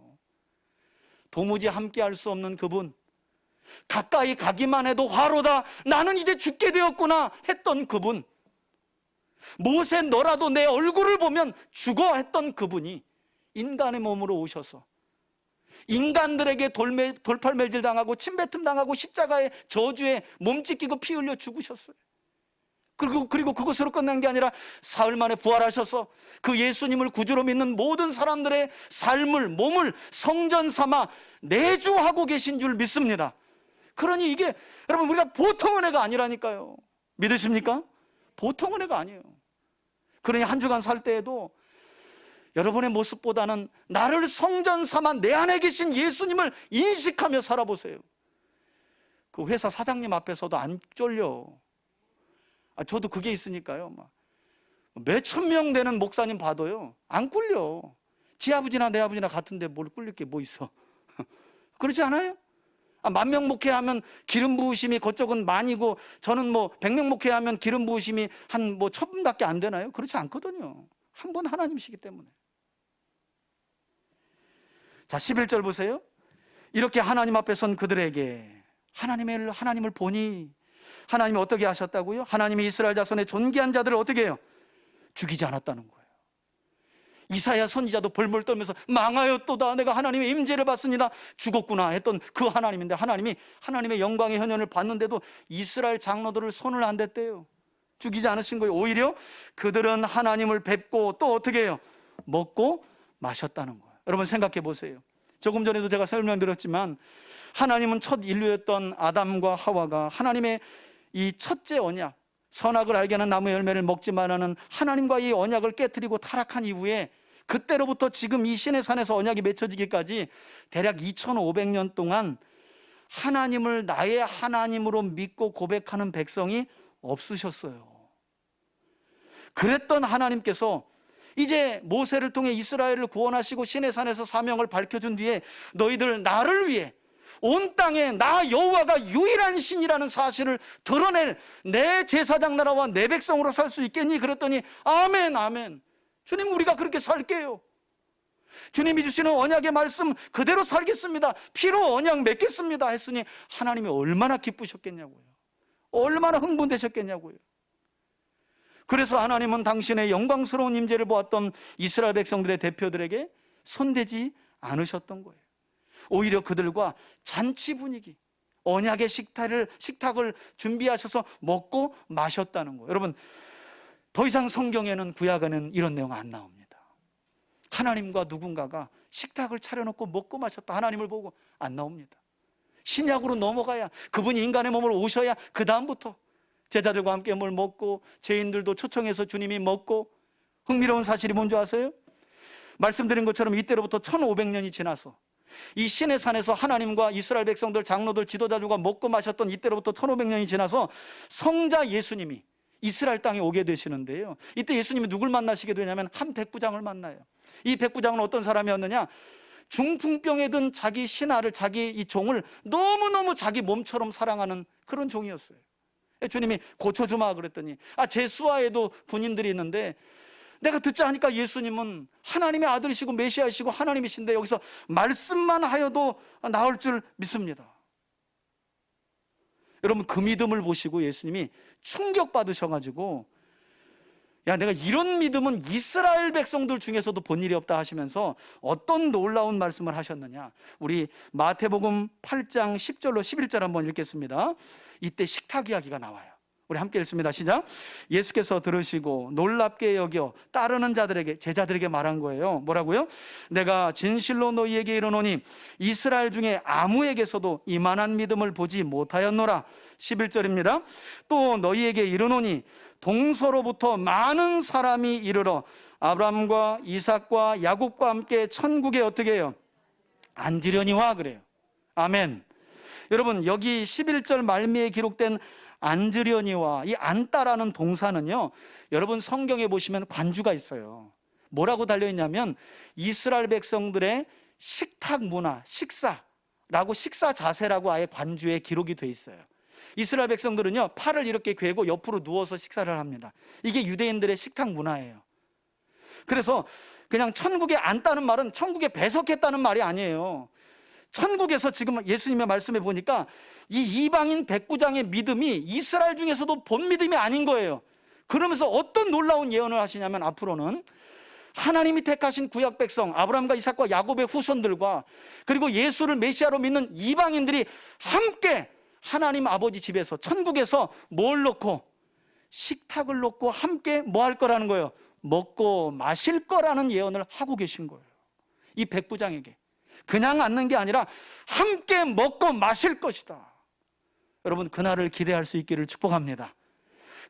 도무지 함께 할 수 없는 그분, 가까이 가기만 해도 화로다, 나는 이제 죽게 되었구나 했던 그분, 모세 너라도 내 얼굴을 보면 죽어 했던 그분이 인간의 몸으로 오셔서 인간들에게 돌팔매질 당하고 침뱉음 당하고 십자가의 저주에 몸 찢기고 피 흘려 죽으셨어요. 그리고 그것으로 끝난 게 아니라 사흘 만에 부활하셔서 그 예수님을 구주로 믿는 모든 사람들의 삶을, 몸을 성전 삼아 내주하고 계신 줄 믿습니다. 그러니 이게 여러분, 우리가 보통 은혜가 아니라니까요. 믿으십니까? 보통 은혜가 아니에요. 그러니 한 주간 살 때에도 여러분의 모습보다는 나를 성전 삼아 내 안에 계신 예수님을 인식하며 살아보세요. 그 회사 사장님 앞에서도 안 쫄려. 저도 그게 있으니까요. 몇천 명 되는 목사님 봐도요, 안 꿀려. 지 아버지나 내 아버지나 같은데 뭘 꿀릴 게 뭐 있어. 그렇지 않아요? 10,000명 목회하면 기름 부으심이 그쪽은 만이고, 저는 100명 목회하면 기름 부으심이 한 1,000분밖에 안 되나요? 그렇지 않거든요. 한 분 하나님이시기 때문에. 자, 11절 보세요. 이렇게 하나님 앞에 선 그들에게 하나님을 보니, 하나님이 어떻게 하셨다고요? 하나님이 이스라엘 자손의 존귀한 자들을 어떻게 해요? 죽이지 않았다는 거예요. 이사야 선지자도 벌벌 떨면서 망하였도다, 내가 하나님의 임재를 받습니다, 죽었구나 했던 그 하나님인데, 하나님이 하나님의 영광의 현현을 봤는데도 이스라엘 장로들을 손을 안 댔대요. 죽이지 않으신 거예요. 오히려 그들은 하나님을 뵙고 또 어떻게 해요? 먹고 마셨다는 거예요. 여러분 생각해 보세요. 조금 전에도 제가 설명드렸지만 하나님은 첫 인류였던 아담과 하와가 하나님의 이 첫째 언약, 선악을 알게 하는 나무 열매를 먹지 말라는 하나님과 이 언약을 깨트리고 타락한 이후에 그때로부터 지금 이 신의 산에서 언약이 맺혀지기까지 대략 2500년 동안 하나님을 나의 하나님으로 믿고 고백하는 백성이 없으셨어요. 그랬던 하나님께서 이제 모세를 통해 이스라엘을 구원하시고 신의 산에서 사명을 밝혀준 뒤에 너희들 나를 위해 온 땅에 나 여호와가 유일한 신이라는 사실을 드러낼 내 제사장 나라와 내 백성으로 살 수 있겠니? 그랬더니 아멘, 아멘. 주님, 우리가 그렇게 살게요. 주님이 주시는 언약의 말씀 그대로 살겠습니다. 피로 언약 맺겠습니다 했으니 하나님이 얼마나 기쁘셨겠냐고요. 얼마나 흥분되셨겠냐고요. 그래서 하나님은 당신의 영광스러운 임재를 보았던 이스라엘 백성들의 대표들에게 손대지 않으셨던 거예요. 오히려 그들과 잔치 분위기, 언약의 식탁을 준비하셔서 먹고 마셨다는 거예요. 여러분, 더 이상 성경에는, 구약에는 이런 내용 안 나옵니다. 하나님과 누군가가 식탁을 차려놓고 먹고 마셨다, 하나님을 보고 안 나옵니다. 신약으로 넘어가야, 그분이 인간의 몸으로 오셔야 그 다음부터 제자들과 함께 뭘 먹고 죄인들도 초청해서 주님이 먹고. 흥미로운 사실이 뭔지 아세요? 말씀드린 것처럼 이때로부터 1500년이 지나서 이 신의 산에서 하나님과 이스라엘 백성들, 장로들, 지도자들과 먹고 마셨던 이때로부터 1500년이 지나서 성자 예수님이 이스라엘 땅에 오게 되시는데요, 이때 예수님이 누굴 만나시게 되냐면 한 백부장을 만나요. 이 백부장은 어떤 사람이었느냐? 중풍병에 든 자기 신하를, 자기 이 종을 너무너무 자기 몸처럼 사랑하는 그런 종이었어요. 주님이 고쳐주마 그랬더니 제 수하에도 군인들이 있는데 내가 듣자 하니까 예수님은 하나님의 아들이시고 메시아이시고 하나님이신데 여기서 말씀만 하여도 나을 줄 믿습니다. 여러분, 그 믿음을 보시고 예수님이 충격받으셔가지고 야, 내가 이런 믿음은 이스라엘 백성들 중에서도 본 일이 없다 하시면서 어떤 놀라운 말씀을 하셨느냐. 우리 마태복음 8장 10절로 11절 한번 읽겠습니다. 이때 식탁 이야기가 나와요. 우리 함께 읽습니다. 시작. 예수께서 들으시고 놀랍게 여겨 따르는 자들에게, 제자들에게 말한 거예요. 뭐라고요? 내가 진실로 너희에게 이르노니 이스라엘 중에 아무에게서도 이만한 믿음을 보지 못하였노라. 11절입니다. 또 너희에게 이르노니 동서로부터 많은 사람이 이르러 아브라함과 이삭과 야곱과 함께 천국에 어떻게 해요? 앉으려니와 그래요. 아멘. 여러분, 여기 11절 말미에 기록된 앉으려니와 이 앉다라는 동사는요, 여러분 성경에 보시면 관주가 있어요. 뭐라고 달려있냐면 이스라엘 백성들의 식탁 문화, 식사라고, 식사 자세라고 아예 관주에 기록이 돼 있어요. 이스라엘 백성들은요, 팔을 이렇게 꿰고 옆으로 누워서 식사를 합니다. 이게 유대인들의 식탁 문화예요. 그래서 그냥 천국에 앉다는 말은 천국에 배석했다는 말이 아니에요. 천국에서 지금 예수님의 말씀에 보니까 이 이방인 백부장의 믿음이 이스라엘 중에서도 본 믿음이 아닌 거예요. 그러면서 어떤 놀라운 예언을 하시냐면 앞으로는 하나님이 택하신 구약 백성 아브라함과 이삭과 야곱의 후손들과 그리고 예수를 메시아로 믿는 이방인들이 함께 하나님 아버지 집에서, 천국에서 뭘 놓고? 식탁을 놓고 함께 뭐 할 거라는 거예요? 먹고 마실 거라는 예언을 하고 계신 거예요. 이 백부장에게 그냥 앉는 게 아니라 함께 먹고 마실 것이다. 여러분, 그날을 기대할 수 있기를 축복합니다.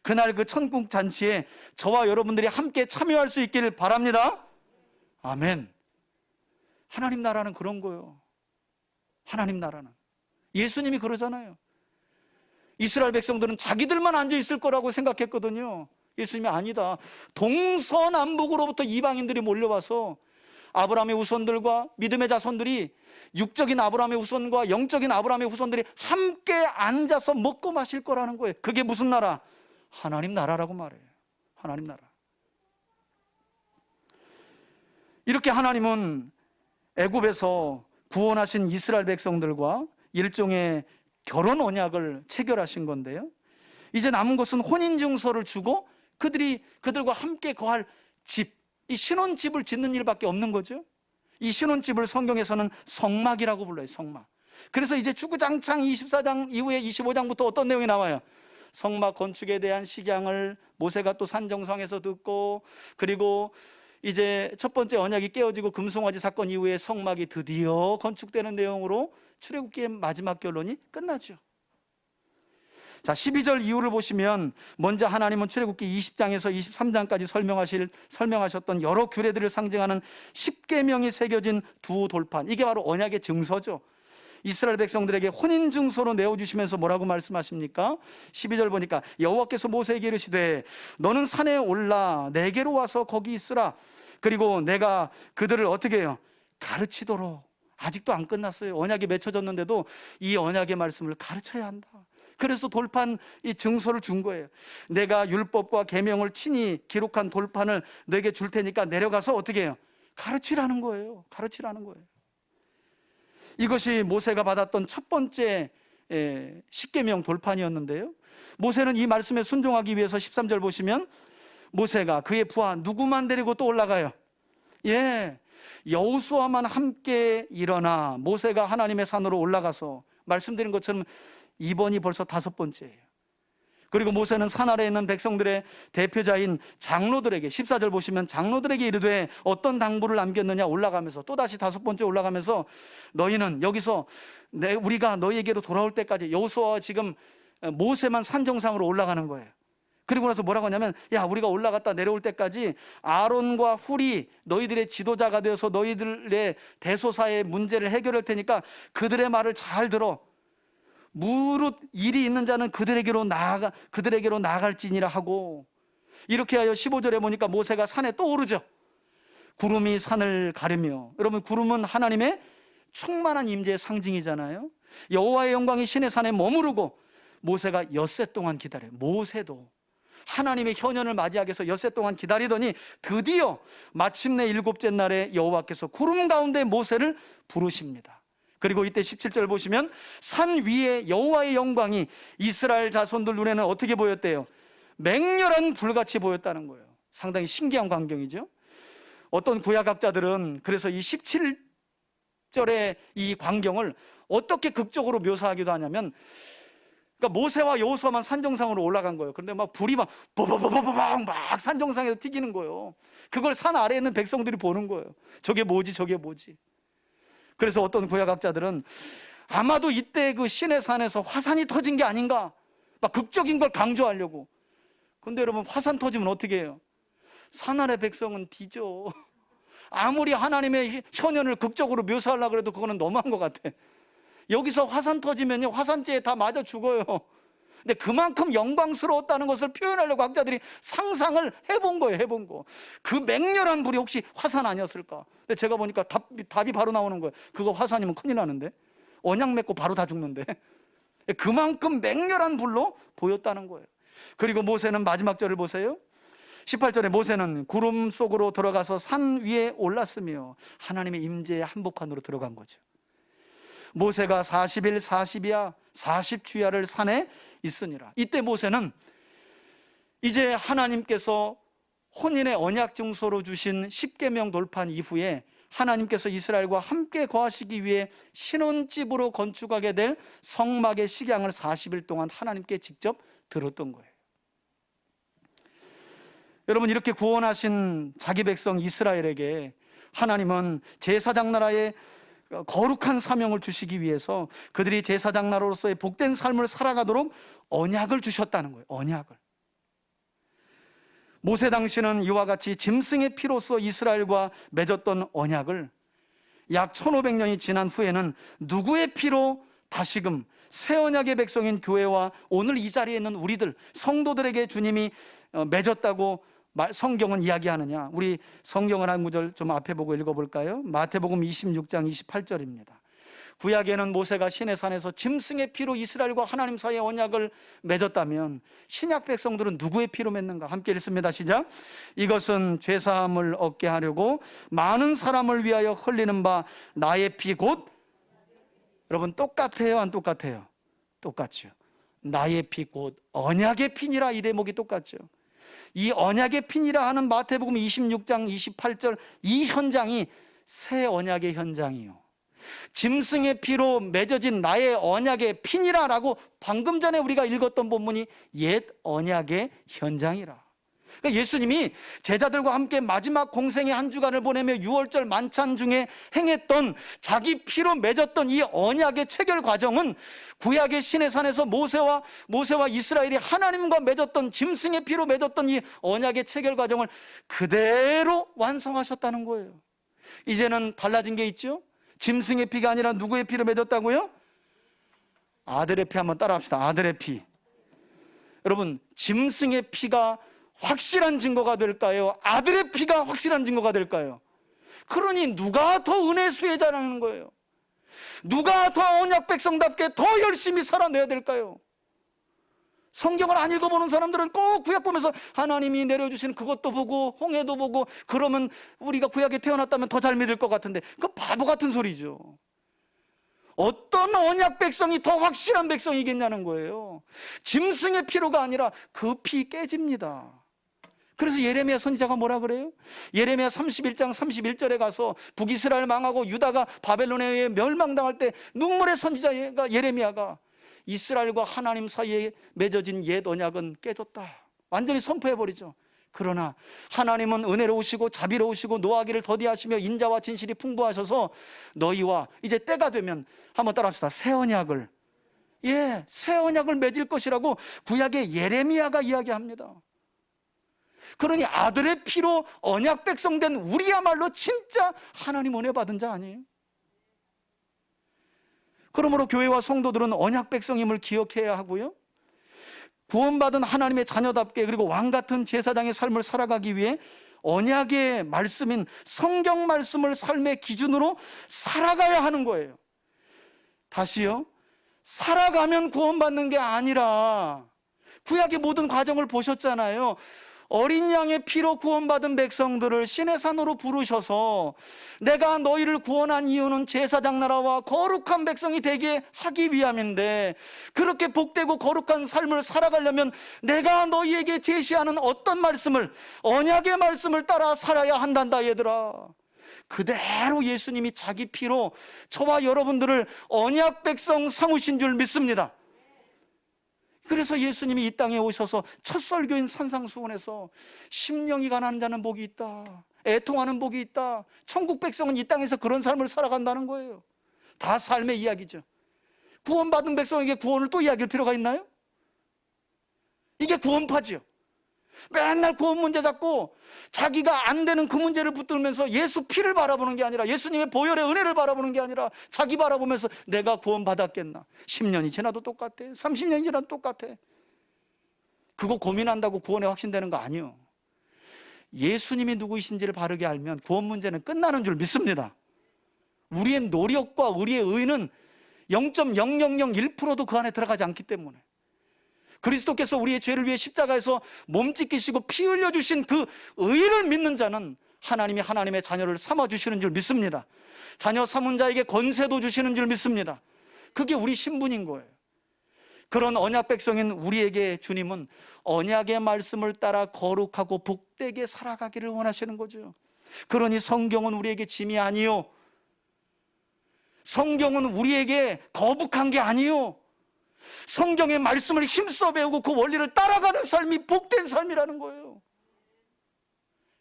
그날 그 천국 잔치에 저와 여러분들이 함께 참여할 수 있기를 바랍니다. 아멘. 하나님 나라는 그런 거예요. 하나님 나라는 예수님이 그러잖아요. 이스라엘 백성들은 자기들만 앉아 있을 거라고 생각했거든요. 예수님이 아니다. 동서남북으로부터 이방인들이 몰려와서 아브라함의 후손들과 믿음의 자손들이, 육적인 아브라함의 후손과 영적인 아브라함의 후손들이 함께 앉아서 먹고 마실 거라는 거예요. 그게 무슨 나라? 하나님 나라라고 말해요. 하나님 나라. 이렇게 하나님은 애굽에서 구원하신 이스라엘 백성들과 일종의 결혼 언약을 체결하신 건데요, 이제 남은 것은 혼인증서를 주고 그들과 함께 거할 집, 이 신혼집을 짓는 일밖에 없는 거죠. 이 신혼집을 성경에서는 성막이라고 불러요. 성막. 그래서 이제 주구장창 24장 이후에 25장부터 어떤 내용이 나와요? 성막 건축에 대한 식양을 모세가 또 산정상에서 듣고, 그리고 이제 첫 번째 언약이 깨어지고 금송아지 사건 이후에 성막이 드디어 건축되는 내용으로 출애굽기의 마지막 결론이 끝나죠. 자, 12절 이후를 보시면 먼저 하나님은 출애굽기 20장에서 23장까지 설명하셨던 여러 규례들을 상징하는 10계명이 새겨진 두 돌판, 이게 바로 언약의 증서죠. 이스라엘 백성들에게 혼인 증서로 내어주시면서 뭐라고 말씀하십니까? 12절 보니까 여호와께서 모세에게 이르시되 너는 산에 올라 내게로 와서 거기 있으라. 그리고 내가 그들을 어떻게 해요? 가르치도록. 아직도 안 끝났어요. 언약이 맺혀졌는데도 이 언약의 말씀을 가르쳐야 한다. 그래서 돌판 이 증서를 준 거예요. 내가 율법과 계명을 친히 기록한 돌판을 너에게 줄 테니까 내려가서 어떻게 해요? 가르치라는 거예요. 가르치라는 거예요. 이것이 모세가 받았던 첫 번째 십계명 돌판이었는데요, 모세는 이 말씀에 순종하기 위해서 13절 보시면 모세가 그의 부하 누구만 데리고 또 올라가요? 여호수아만 함께 일어나 모세가 하나님의 산으로 올라가서 말씀드린 것처럼 이번이 벌써 5번째예요. 그리고 모세는 산 아래에 있는 백성들의 대표자인 장로들에게, 14절 보시면 장로들에게 이르되 어떤 당부를 남겼느냐, 올라가면서 또다시 5번째 올라가면서 너희는 여기서 우리가 너희에게로 돌아올 때까지, 여호수아와 지금 모세만 산 정상으로 올라가는 거예요. 그리고 나서 뭐라고 하냐면 야, 우리가 올라갔다 내려올 때까지 아론과 훌이 너희들의 지도자가 되어서 너희들의 대소사의 문제를 해결할 테니까 그들의 말을 잘 들어. 무릇 일이 있는 자는 그들에게로 나아갈지니라 하고, 이렇게 하여 15절에 보니까 모세가 산에 또 오르죠. 구름이 산을 가르며, 여러분 구름은 하나님의 충만한 임재의 상징이잖아요. 여호와의 영광이 신의 산에 머무르고 모세가 엿새 동안 기다려요. 모세도 하나님의 현현을 맞이하기 위해서 엿새 동안 기다리더니 드디어 마침내 일곱째 날에 여호와께서 구름 가운데 모세를 부르십니다. 그리고 이때 17절 보시면 산 위에 여호와의 영광이 이스라엘 자손들 눈에는 어떻게 보였대요? 맹렬한 불같이 보였다는 거예요. 상당히 신기한 광경이죠. 어떤 구약학자들은 그래서 이 17절의 이 광경을 어떻게 극적으로 묘사하기도 하냐면, 그러니까 모세와 여호수아만 산정상으로 올라간 거예요. 그런데 막 불이 막 버버버버버방 막 산정상에서 튀기는 거예요. 그걸 산 아래에 있는 백성들이 보는 거예요. 저게 뭐지, 저게 뭐지. 그래서 어떤 구약학자들은 아마도 이때 그 시내산에서 화산이 터진 게 아닌가, 막 극적인 걸 강조하려고. 근데 여러분, 화산 터지면 어떻게 해요? 산 아래 백성은 뒤져. 아무리 하나님의 현현을 극적으로 묘사하려고 해도 그거는 너무한 것 같아. 여기서 화산 터지면요, 화산재에 다 맞아 죽어요. 근데 그만큼 영광스러웠다는 것을 표현하려고 학자들이 상상을 해본 거예요. 해본 거. 그 맹렬한 불이 혹시 화산 아니었을까? 근데 제가 보니까 답이 바로 나오는 거예요. 그거 화산이면 큰일 나는데, 언약 맺고 바로 다 죽는데. 그만큼 맹렬한 불로 보였다는 거예요. 그리고 모세는 마지막 절을 보세요. 18절에 모세는 구름 속으로 들어가서 산 위에 올랐으며 하나님의 임재의 한복판으로 들어간 거죠. 모세가 40일 40이야 40주야를 산에 있으니라. 이때 모세는 이제 하나님께서 혼인의 언약 증서로 주신 10계명 돌판 이후에 하나님께서 이스라엘과 함께 거하시기 위해 신혼집으로 건축하게 될 성막의 식양을 40일 동안 하나님께 직접 들었던 거예요. 여러분, 이렇게 구원하신 자기 백성 이스라엘에게 하나님은 제사장 나라의 거룩한 사명을 주시기 위해서 그들이 제사장 나라로서의 복된 삶을 살아가도록 언약을 주셨다는 거예요. 언약을. 모세 당시는 이와 같이 짐승의 피로써 이스라엘과 맺었던 언약을 약 1500년이 지난 후에는 누구의 피로 다시금 새 언약의 백성인 교회와 오늘 이 자리에 있는 우리들 성도들에게 주님이 맺었다고 성경은 이야기하느냐. 우리 성경을 한 구절 좀 앞에 보고 읽어볼까요? 마태복음 26장 28절입니다. 구약에는 모세가 시내산에서 짐승의 피로 이스라엘과 하나님 사이의 언약을 맺었다면 신약 백성들은 누구의 피로 맺는가? 함께 읽습니다. 시작. 이것은 죄사함을 얻게 하려고 많은 사람을 위하여 흘리는 바 나의 피 곧, 여러분 똑같아요 안 똑같아요? 똑같죠. 나의 피 곧 언약의 피니라. 이 대목이 똑같죠. 이 언약의 피니라 하는 마태복음 26장 28절 이 현장이 새 언약의 현장이요, 짐승의 피로 맺어진 나의 언약의 피니라라고 방금 전에 우리가 읽었던 본문이 옛 언약의 현장이라. 그러니까 예수님이 제자들과 함께 마지막 공생의 한 주간을 보내며 6월절 만찬 중에 행했던 자기 피로 맺었던 이 언약의 체결 과정은 구약의 시내산에서 모세와 이스라엘이 하나님과 맺었던 짐승의 피로 맺었던 이 언약의 체결 과정을 그대로 완성하셨다는 거예요. 이제는 달라진 게 있죠. 짐승의 피가 아니라 누구의 피로 맺었다고요? 아들의 피. 한번 따라합시다. 아들의 피. 여러분, 짐승의 피가 확실한 증거가 될까요? 아들의 피가 확실한 증거가 될까요? 그러니 누가 더 은혜 수혜자라는 거예요? 누가 더 언약 백성답게 더 열심히 살아내야 될까요? 성경을 안 읽어보는 사람들은 꼭 구약 보면서 하나님이 내려주신 그것도 보고 홍해도 보고 그러면 우리가 구약에 태어났다면 더 잘 믿을 것 같은데, 그거 바보 같은 소리죠. 어떤 언약 백성이 더 확실한 백성이겠냐는 거예요. 짐승의 피로가 아니라 그 피 깨집니다. 그래서 예레미야 선지자가 뭐라 그래요? 예레미야 31장 31절에 가서 북이스라엘 망하고 유다가 바벨론에 의해 멸망당할 때 눈물의 선지자가 예레미야가 이스라엘과 하나님 사이에 맺어진 옛 언약은 깨졌다, 완전히 선포해버리죠. 그러나 하나님은 은혜로우시고 자비로우시고 노하기를 더디하시며 인자와 진실이 풍부하셔서 너희와 이제 때가 되면, 한번 따라합시다, 새 언약을, 새 언약을 맺을 것이라고 구약의 예레미야가 이야기합니다. 그러니 아들의 피로 언약 백성된 우리야말로 진짜 하나님 은혜 받은 자 아니에요? 그러므로 교회와 성도들은 언약 백성임을 기억해야 하고요, 구원받은 하나님의 자녀답게 그리고 왕같은 제사장의 삶을 살아가기 위해 언약의 말씀인 성경 말씀을 삶의 기준으로 살아가야 하는 거예요. 다시요, 살아가면 구원받는 게 아니라, 구약의 모든 과정을 보셨잖아요. 어린 양의 피로 구원받은 백성들을 시내 산으로 부르셔서 내가 너희를 구원한 이유는 제사장 나라와 거룩한 백성이 되게 하기 위함인데, 그렇게 복되고 거룩한 삶을 살아가려면 내가 너희에게 제시하는 어떤 말씀을, 언약의 말씀을 따라 살아야 한단다 얘들아. 그대로 예수님이 자기 피로 저와 여러분들을 언약 백성 삼으신 줄 믿습니다. 그래서 예수님이 이 땅에 오셔서 첫 설교인 산상수훈에서 심령이 가난한 자는 복이 있다, 애통하는 복이 있다, 천국 백성은 이 땅에서 그런 삶을 살아간다는 거예요. 다 삶의 이야기죠. 구원받은 백성에게 구원을 또 이야기할 필요가 있나요? 이게 구원파지요. 맨날 구원 문제 잡고 자기가 안 되는 그 문제를 붙들면서 예수 피를 바라보는 게 아니라, 예수님의 보혈의 은혜를 바라보는 게 아니라 자기 바라보면서 내가 구원받았겠나. 10년이 지나도 똑같아, 30년이 지나도 똑같아. 그거 고민한다고 구원에 확신되는 거 아니에요. 예수님이 누구이신지를 바르게 알면 구원 문제는 끝나는 줄 믿습니다. 우리의 노력과 우리의 의는 0.0001%도 그 안에 들어가지 않기 때문에, 그리스도께서 우리의 죄를 위해 십자가에서 몸 찢기시고 피 흘려주신 그 의를 믿는 자는 하나님이 하나님의 자녀를 삼아주시는 줄 믿습니다. 자녀 삼은 자에게 권세도 주시는 줄 믿습니다. 그게 우리 신분인 거예요. 그런 언약 백성인 우리에게 주님은 언약의 말씀을 따라 거룩하고 복되게 살아가기를 원하시는 거죠. 그러니 성경은 우리에게 짐이 아니요, 성경은 우리에게 거북한 게 아니요, 성경의 말씀을 힘써 배우고 그 원리를 따라가는 삶이 복된 삶이라는 거예요.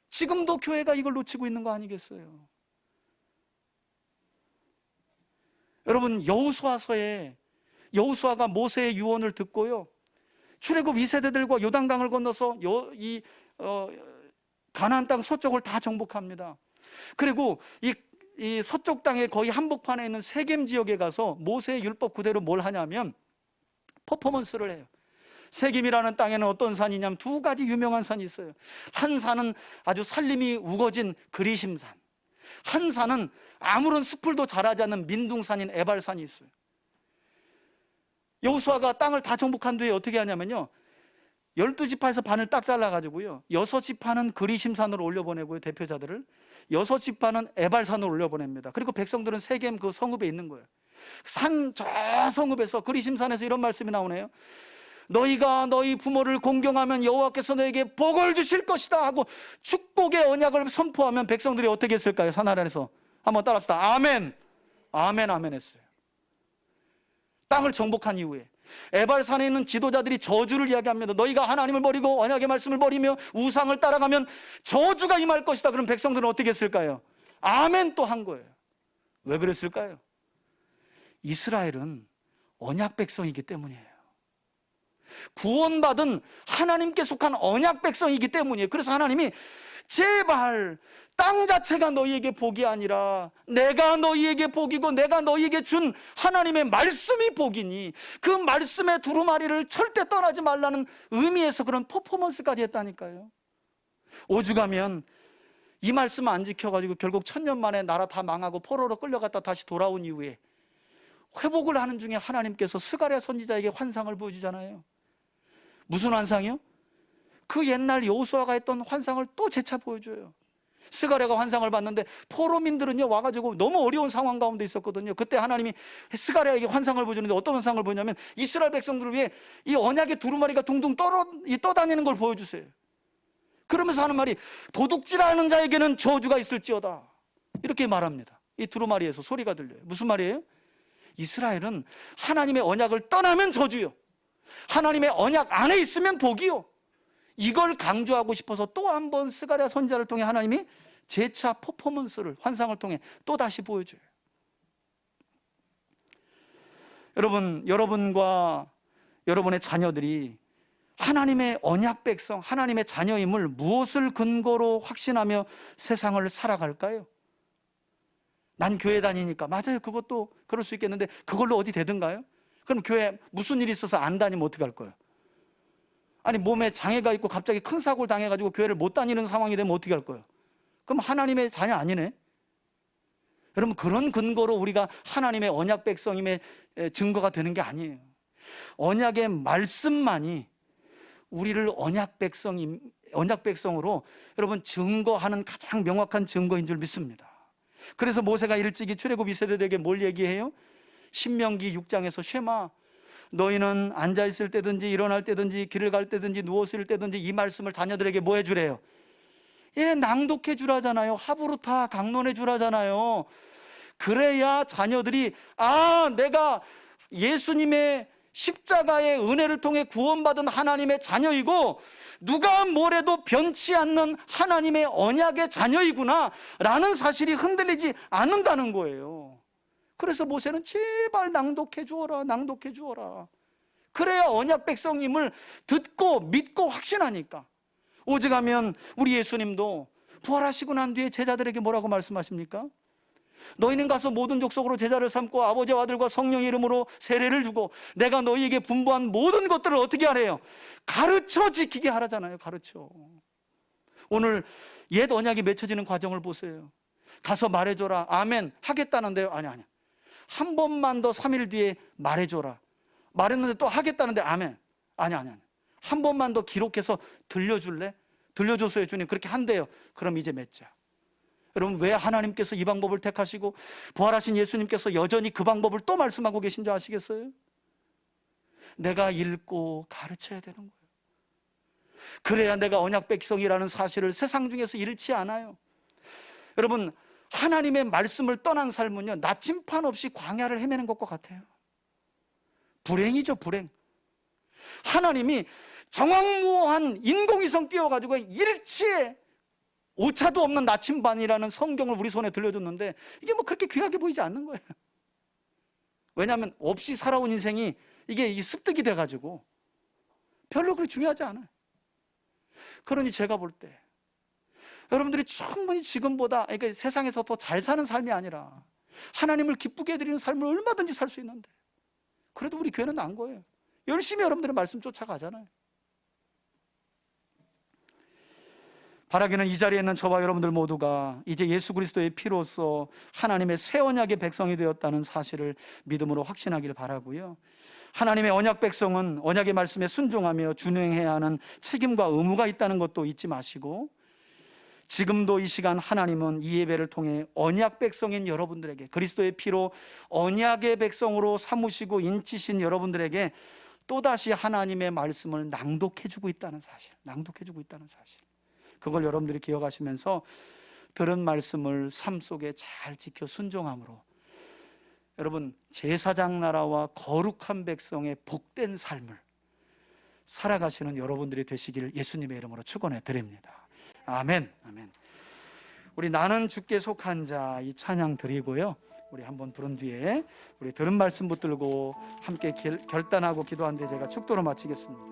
지금도 교회가 이걸 놓치고 있는 거 아니겠어요? 여러분, 여호수아서에 여호수아가 모세의 유언을 듣고요, 출애굽 2세대들과 요단강을 건너서 가나안 땅 서쪽을 다 정복합니다. 그리고 이 서쪽 땅의 거의 한복판에 있는 세겜 지역에 가서 모세의 율법 그대로 뭘 하냐면 퍼포먼스를 해요. 세겜이라는 땅에는 어떤 산이 있냐면 두 가지 유명한 산이 있어요. 한 산은 아주 산림이 우거진 그리심산, 한 산은 아무런 수풀도 자라지 않는 민둥산인 에발산이 있어요. 여호수아가 땅을 다 정복한 뒤에 어떻게 하냐면요, 12지파에서 반을 딱 잘라가지고요, 6지파는 그리심산으로 올려보내고요, 대표자들을 6지파는 에발산으로 올려보냅니다. 그리고 백성들은 세겜 그 성읍에 있는 거예요. 저 성읍에서, 그리심산에서 이런 말씀이 나오네요. 너희가 너희 부모를 공경하면 여호와께서 너에게 복을 주실 것이다 하고 축복의 언약을 선포하면 백성들이 어떻게 했을까요? 산 아래에서 한번 따라합시다. 아멘, 아멘, 아멘 했어요. 땅을 정복한 이후에 에발산에 있는 지도자들이 저주를 이야기합니다. 너희가 하나님을 버리고 언약의 말씀을 버리며 우상을 따라가면 저주가 임할 것이다. 그럼 백성들은 어떻게 했을까요? 아멘 또 한 거예요. 왜 그랬을까요? 이스라엘은 언약 백성이기 때문이에요. 구원받은 하나님께 속한 언약 백성이기 때문이에요. 그래서 하나님이 제발 땅 자체가 너희에게 복이 아니라 내가 너희에게 복이고 내가 너희에게 준 하나님의 말씀이 복이니 그 말씀의 두루마리를 절대 떠나지 말라는 의미에서 그런 퍼포먼스까지 했다니까요. 오죽하면 이 말씀 안 지켜가지고 결국 1000년 만에 나라 다 망하고 포로로 끌려갔다 다시 돌아온 이후에 회복을 하는 중에 하나님께서 스가랴 선지자에게 환상을 보여주잖아요. 무슨 환상이요? 그 옛날 여호수아가 했던 환상을 또 재차 보여줘요. 스가랴가 환상을 봤는데 포로민들은요 와가지고 너무 어려운 상황 가운데 있었거든요. 그때 하나님이 스가랴에게 환상을 보여주는데 어떤 환상을 보냐면 이스라엘 백성들을 위해 이 언약의 두루마리가 둥둥 떠다니는 걸 보여주세요. 그러면서 하는 말이 도둑질하는 자에게는 저주가 있을지어다 이렇게 말합니다. 이 두루마리에서 소리가 들려요. 무슨 말이에요? 이스라엘은 하나님의 언약을 떠나면 저주요, 하나님의 언약 안에 있으면 복이요. 이걸 강조하고 싶어서 또 한 번 스가랴 선지자를 통해 하나님이 재차 퍼포먼스를 환상을 통해 또 다시 보여줘요. 여러분, 여러분과 여러분의 자녀들이 하나님의 언약 백성, 하나님의 자녀임을 무엇을 근거로 확신하며 세상을 살아갈까요? 난 교회 다니니까. 맞아요, 그것도 그럴 수 있겠는데 그걸로 어디 되든가요? 그럼 교회 무슨 일이 있어서 안 다니면 어떻게 할 거예요? 아니 몸에 장애가 있고 갑자기 큰 사고를 당해가지고 교회를 못 다니는 상황이 되면 어떻게 할 거예요? 그럼 하나님의 자녀 아니네? 여러분, 그런 근거로 우리가 하나님의 언약 백성임의 증거가 되는 게 아니에요. 언약의 말씀만이 우리를 언약 백성으로 여러분 증거하는 가장 명확한 증거인 줄 믿습니다. 그래서 모세가 일찍이 출애굽 2세대들에게 뭘 얘기해요? 신명기 6장에서 쉐마, 너희는 앉아있을 때든지 일어날 때든지 길을 갈 때든지 누워있을 때든지 이 말씀을 자녀들에게 뭐 해주래요? 예, 낭독해 주라잖아요. 하브루타 강론해 주라잖아요. 그래야 자녀들이 내가 예수님의 십자가의 은혜를 통해 구원받은 하나님의 자녀이고 누가 뭐래도 변치 않는 하나님의 언약의 자녀이구나 라는 사실이 흔들리지 않는다는 거예요. 그래서 모세는 제발 낭독해 주어라, 낭독해 주어라. 그래야 언약 백성임을 듣고 믿고 확신하니까. 오직하면 우리 예수님도 부활하시고 난 뒤에 제자들에게 뭐라고 말씀하십니까? 너희는 가서 모든 족속으로 제자를 삼고 아버지와 아들과 성령의 이름으로 세례를 주고 내가 너희에게 분부한 모든 것들을 어떻게 하래요? 가르쳐 지키게 하라잖아요. 가르쳐. 오늘 옛 언약이 맺혀지는 과정을 보세요. 가서 말해줘라. 아멘 하겠다는데요. 아니야. 한 번만 더 3일 뒤에 말해줘라. 말했는데 또 하겠다는데 아멘. 아니야. 한 번만 더 기록해서 들려줄래? 들려줬어요. 주님 그렇게 한대요. 그럼 이제 맺자. 여러분, 왜 하나님께서 이 방법을 택하시고 부활하신 예수님께서 여전히 그 방법을 또 말씀하고 계신 줄 아시겠어요? 내가 읽고 가르쳐야 되는 거예요. 그래야 내가 언약 백성이라는 사실을 세상 중에서 잃지 않아요. 여러분, 하나님의 말씀을 떠난 삶은요, 나침판 없이 광야를 헤매는 것과 같아요. 불행이죠, 불행. 하나님이 정황무어한 인공위성 띄워가지고 일치에 오차도 없는 나침반이라는 성경을 우리 손에 들려줬는데 이게 뭐 그렇게 귀하게 보이지 않는 거예요. 왜냐하면 없이 살아온 인생이 이게 이 습득이 돼가지고 별로 그렇게 중요하지 않아요. 그러니 제가 볼 때 여러분들이 충분히 지금보다, 그러니까 세상에서 더 잘 사는 삶이 아니라 하나님을 기쁘게 해드리는 삶을 얼마든지 살 수 있는데, 그래도 우리 교회는 난 거예요. 열심히 여러분들의 말씀 쫓아가잖아요. 바라기는 이 자리에 있는 저와 여러분들 모두가 이제 예수 그리스도의 피로써 하나님의 새 언약의 백성이 되었다는 사실을 믿음으로 확신하길 바라고요. 하나님의 언약 백성은 언약의 말씀에 순종하며 준행해야 하는 책임과 의무가 있다는 것도 잊지 마시고, 지금도 이 시간 하나님은 이 예배를 통해 언약 백성인 여러분들에게, 그리스도의 피로 언약의 백성으로 삼으시고 인치신 여러분들에게 또다시 하나님의 말씀을 낭독해주고 있다는 사실, 그걸 여러분들이 기억하시면서 들은 말씀을 삶 속에 잘 지켜 순종함으로 여러분, 제사장 나라와 거룩한 백성의 복된 삶을 살아가시는 여러분들이 되시기를 예수님의 이름으로 축원해 드립니다. 아멘. 우리 나는 주께 속한 자 이 찬양 드리고요, 우리 한번 부른 뒤에 우리 들은 말씀 붙들고 함께 결단하고 기도한 뒤에 제가 축도로 마치겠습니다.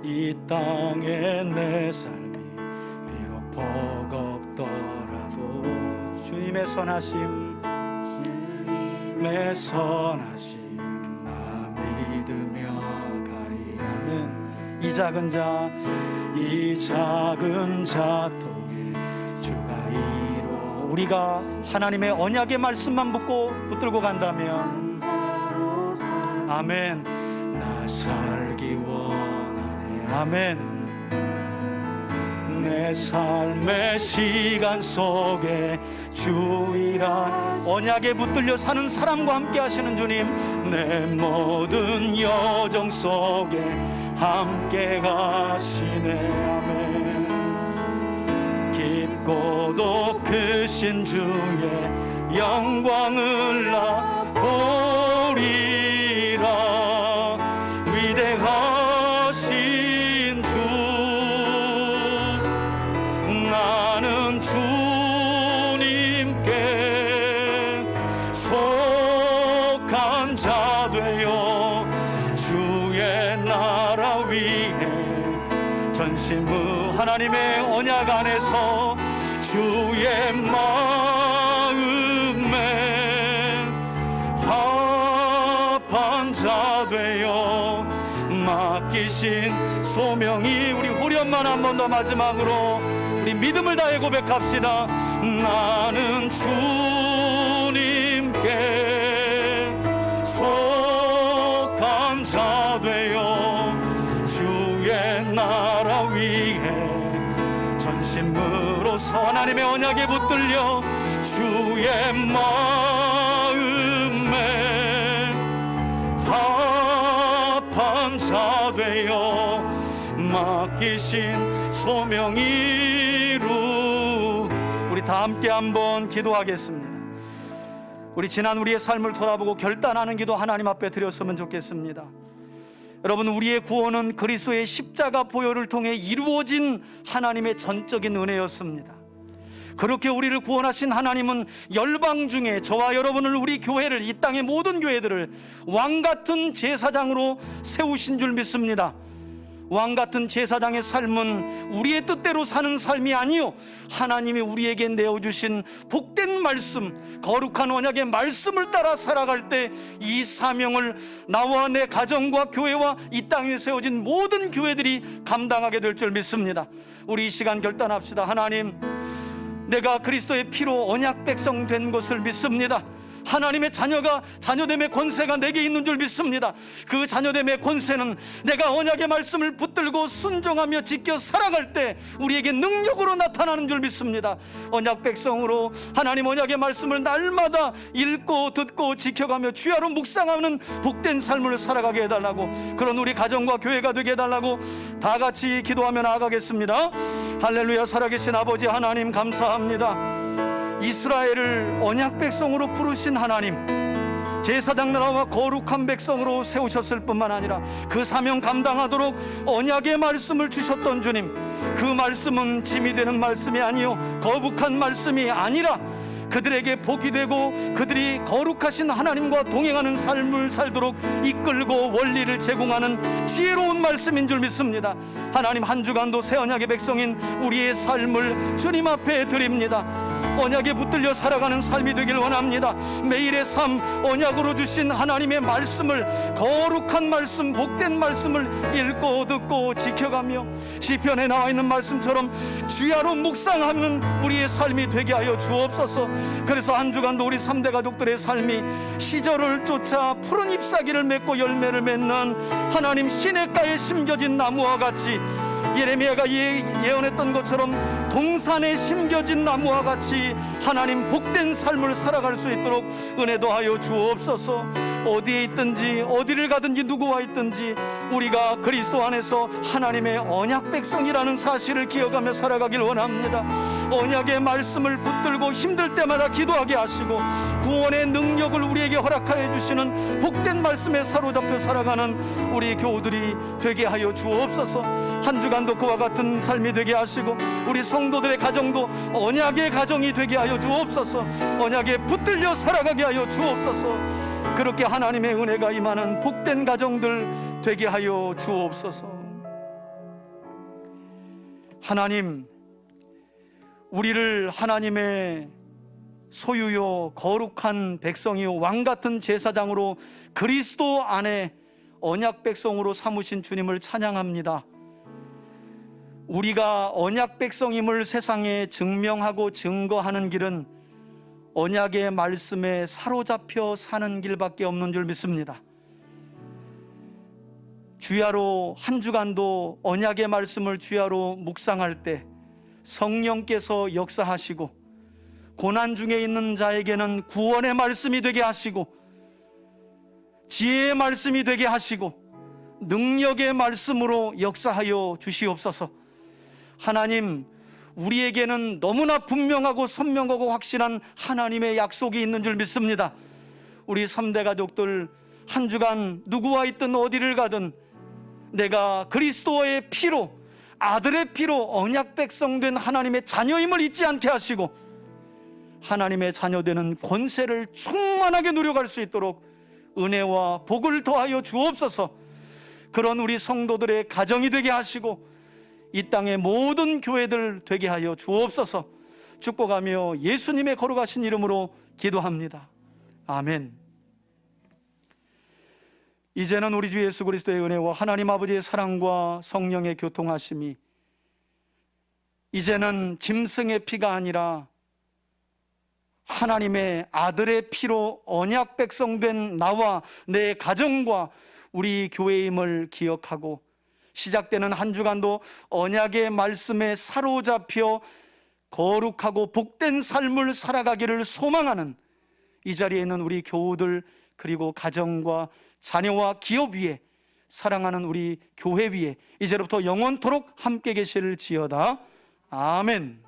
이 땅에 내 삶이 비록 버겁더라도 주님의 선하심 나 믿으며 가리. 아멘. 이 작은 자 통해 주가 이루어, 우리가 하나님의 언약의 말씀만 붙들고 간다면, 아멘, 나 살기 원하네. 아멘. 내 삶의 시간 속에 주이란 언약에 붙들려 사는 사람과 함께 하시는 주님, 내 모든 여정 속에 함께 가시네. 아멘. 깊고도 크신 주의 영광을 나 보리라. 위대하신 주, 나는 주님께 속한 자 되어 주의 나라 위에 전심의 하나님의 언약 안에서 주의 마음에 합한 자 되어 맡기신 소명이, 우리 후렴만 한 번 더 마지막으로 우리 믿음을 다해 고백합시다. 나는 주님께 속한 자 되어 주의 나라 위에 전심으로서 하나님의 언약에 붙들려 주의 마음에 합한 자 되어 맡기신 소명이루. 우리 다 함께 한번 기도하겠습니다. 우리 지난 우리의 삶을 돌아보고 결단하는 기도 하나님 앞에 드렸으면 좋겠습니다. 여러분, 우리의 구원은 그리스도의 십자가 보혈을 통해 이루어진 하나님의 전적인 은혜였습니다. 그렇게 우리를 구원하신 하나님은 열방 중에 저와 여러분을, 우리 교회를, 이 땅의 모든 교회들을 왕같은 제사장으로 세우신 줄 믿습니다. 왕같은 제사장의 삶은 우리의 뜻대로 사는 삶이 아니요, 하나님이 우리에게 내어주신 복된 말씀, 거룩한 언약의 말씀을 따라 살아갈 때 이 사명을 나와 내 가정과 교회와 이 땅에 세워진 모든 교회들이 감당하게 될 줄 믿습니다. 우리 이 시간 결단합시다. 하나님, 내가 그리스도의 피로 언약 백성 된 것을 믿습니다. 하나님의 자녀됨의 권세가 내게 있는 줄 믿습니다. 그 자녀됨의 권세는 내가 언약의 말씀을 붙들고 순종하며 지켜 살아갈 때 우리에게 능력으로 나타나는 줄 믿습니다. 언약 백성으로 하나님 언약의 말씀을 날마다 읽고 듣고 지켜가며 주야로 묵상하는 복된 삶을 살아가게 해달라고, 그런 우리 가정과 교회가 되게 해달라고 다 같이 기도하며 나아가겠습니다. 할렐루야. 살아계신 아버지 하나님, 감사합니다. 이스라엘을 언약 백성으로 부르신 하나님, 제사장 나라와 거룩한 백성으로 세우셨을 뿐만 아니라 그 사명 감당하도록 언약의 말씀을 주셨던 주님, 그 말씀은 짐이 되는 말씀이 아니요 거북한 말씀이 아니라 그들에게 복이 되고 그들이 거룩하신 하나님과 동행하는 삶을 살도록 이끌고 원리를 제공하는 지혜로운 말씀인 줄 믿습니다. 하나님, 한 주간도 새 언약의 백성인 우리의 삶을 주님 앞에 드립니다. 언약에 붙들려 살아가는 삶이 되길 원합니다. 매일의 삶, 언약으로 주신 하나님의 말씀을, 거룩한 말씀, 복된 말씀을 읽고 듣고 지켜가며 시편에 나와 있는 말씀처럼 주야로 묵상하는 우리의 삶이 되게 하여 주옵소서. 그래서 한 주간도 우리 3대 가족들의 삶이 시절을 쫓아 푸른 잎사귀를 맺고 열매를 맺는 하나님 시냇가에 심겨진 나무와 같이, 예레미야가 예언했던 것처럼 동산에 심겨진 나무와 같이 하나님 복된 삶을 살아갈 수 있도록 은혜 더하여 주옵소서. 어디에 있든지 어디를 가든지 누구와 있든지 우리가 그리스도 안에서 하나님의 언약 백성이라는 사실을 기억하며 살아가길 원합니다. 언약의 말씀을 붙들고 힘들 때마다 기도하게 하시고 구원의 능력을 우리에게 허락하여 주시는 복된 말씀에 사로잡혀 살아가는 우리 교우들이 되게 하여 주옵소서. 한 주간도 그와 같은 삶이 되게 하시고 우리 성도들의 가정도 언약의 가정이 되게 하여 주옵소서. 언약에 붙들려 살아가게 하여 주옵소서. 그렇게 하나님의 은혜가 임하는 복된 가정들 되게 하여 주옵소서. 하나님, 우리를 하나님의 소유요 거룩한 백성이요 왕같은 제사장으로 그리스도 안에 언약 백성으로 삼으신 주님을 찬양합니다. 우리가 언약 백성임을 세상에 증명하고 증거하는 길은 언약의 말씀에 사로잡혀 사는 길밖에 없는 줄 믿습니다. 주야로 한 주간도 언약의 말씀을 주야로 묵상할 때 성령께서 역사하시고 고난 중에 있는 자에게는 구원의 말씀이 되게 하시고 지혜의 말씀이 되게 하시고 능력의 말씀으로 역사하여 주시옵소서. 하나님, 우리에게는 너무나 분명하고 선명하고 확실한 하나님의 약속이 있는 줄 믿습니다. 우리 3대 가족들 한 주간 누구와 있든 어디를 가든 내가 그리스도의 피로, 아들의 피로 언약 백성 된 하나님의 자녀임을 잊지 않게 하시고 하나님의 자녀되는 권세를 충만하게 누려갈 수 있도록 은혜와 복을 더하여 주옵소서. 그런 우리 성도들의 가정이 되게 하시고 이 땅의 모든 교회들 되게 하여 주옵소서. 축복하며 예수님의 거룩하신 이름으로 기도합니다. 아멘. 이제는 우리 주 예수 그리스도의 은혜와 하나님 아버지의 사랑과 성령의 교통하심이 이제는 짐승의 피가 아니라 하나님의 아들의 피로 언약 백성된 나와 내 가정과 우리 교회임을 기억하고 시작되는 한 주간도 언약의 말씀에 사로잡혀 거룩하고 복된 삶을 살아가기를 소망하는 이 자리에 있는 우리 교우들, 그리고 가정과 자녀와 기업 위에, 사랑하는 우리 교회 위에 이제로부터 영원토록 함께 계실지어다. 아멘.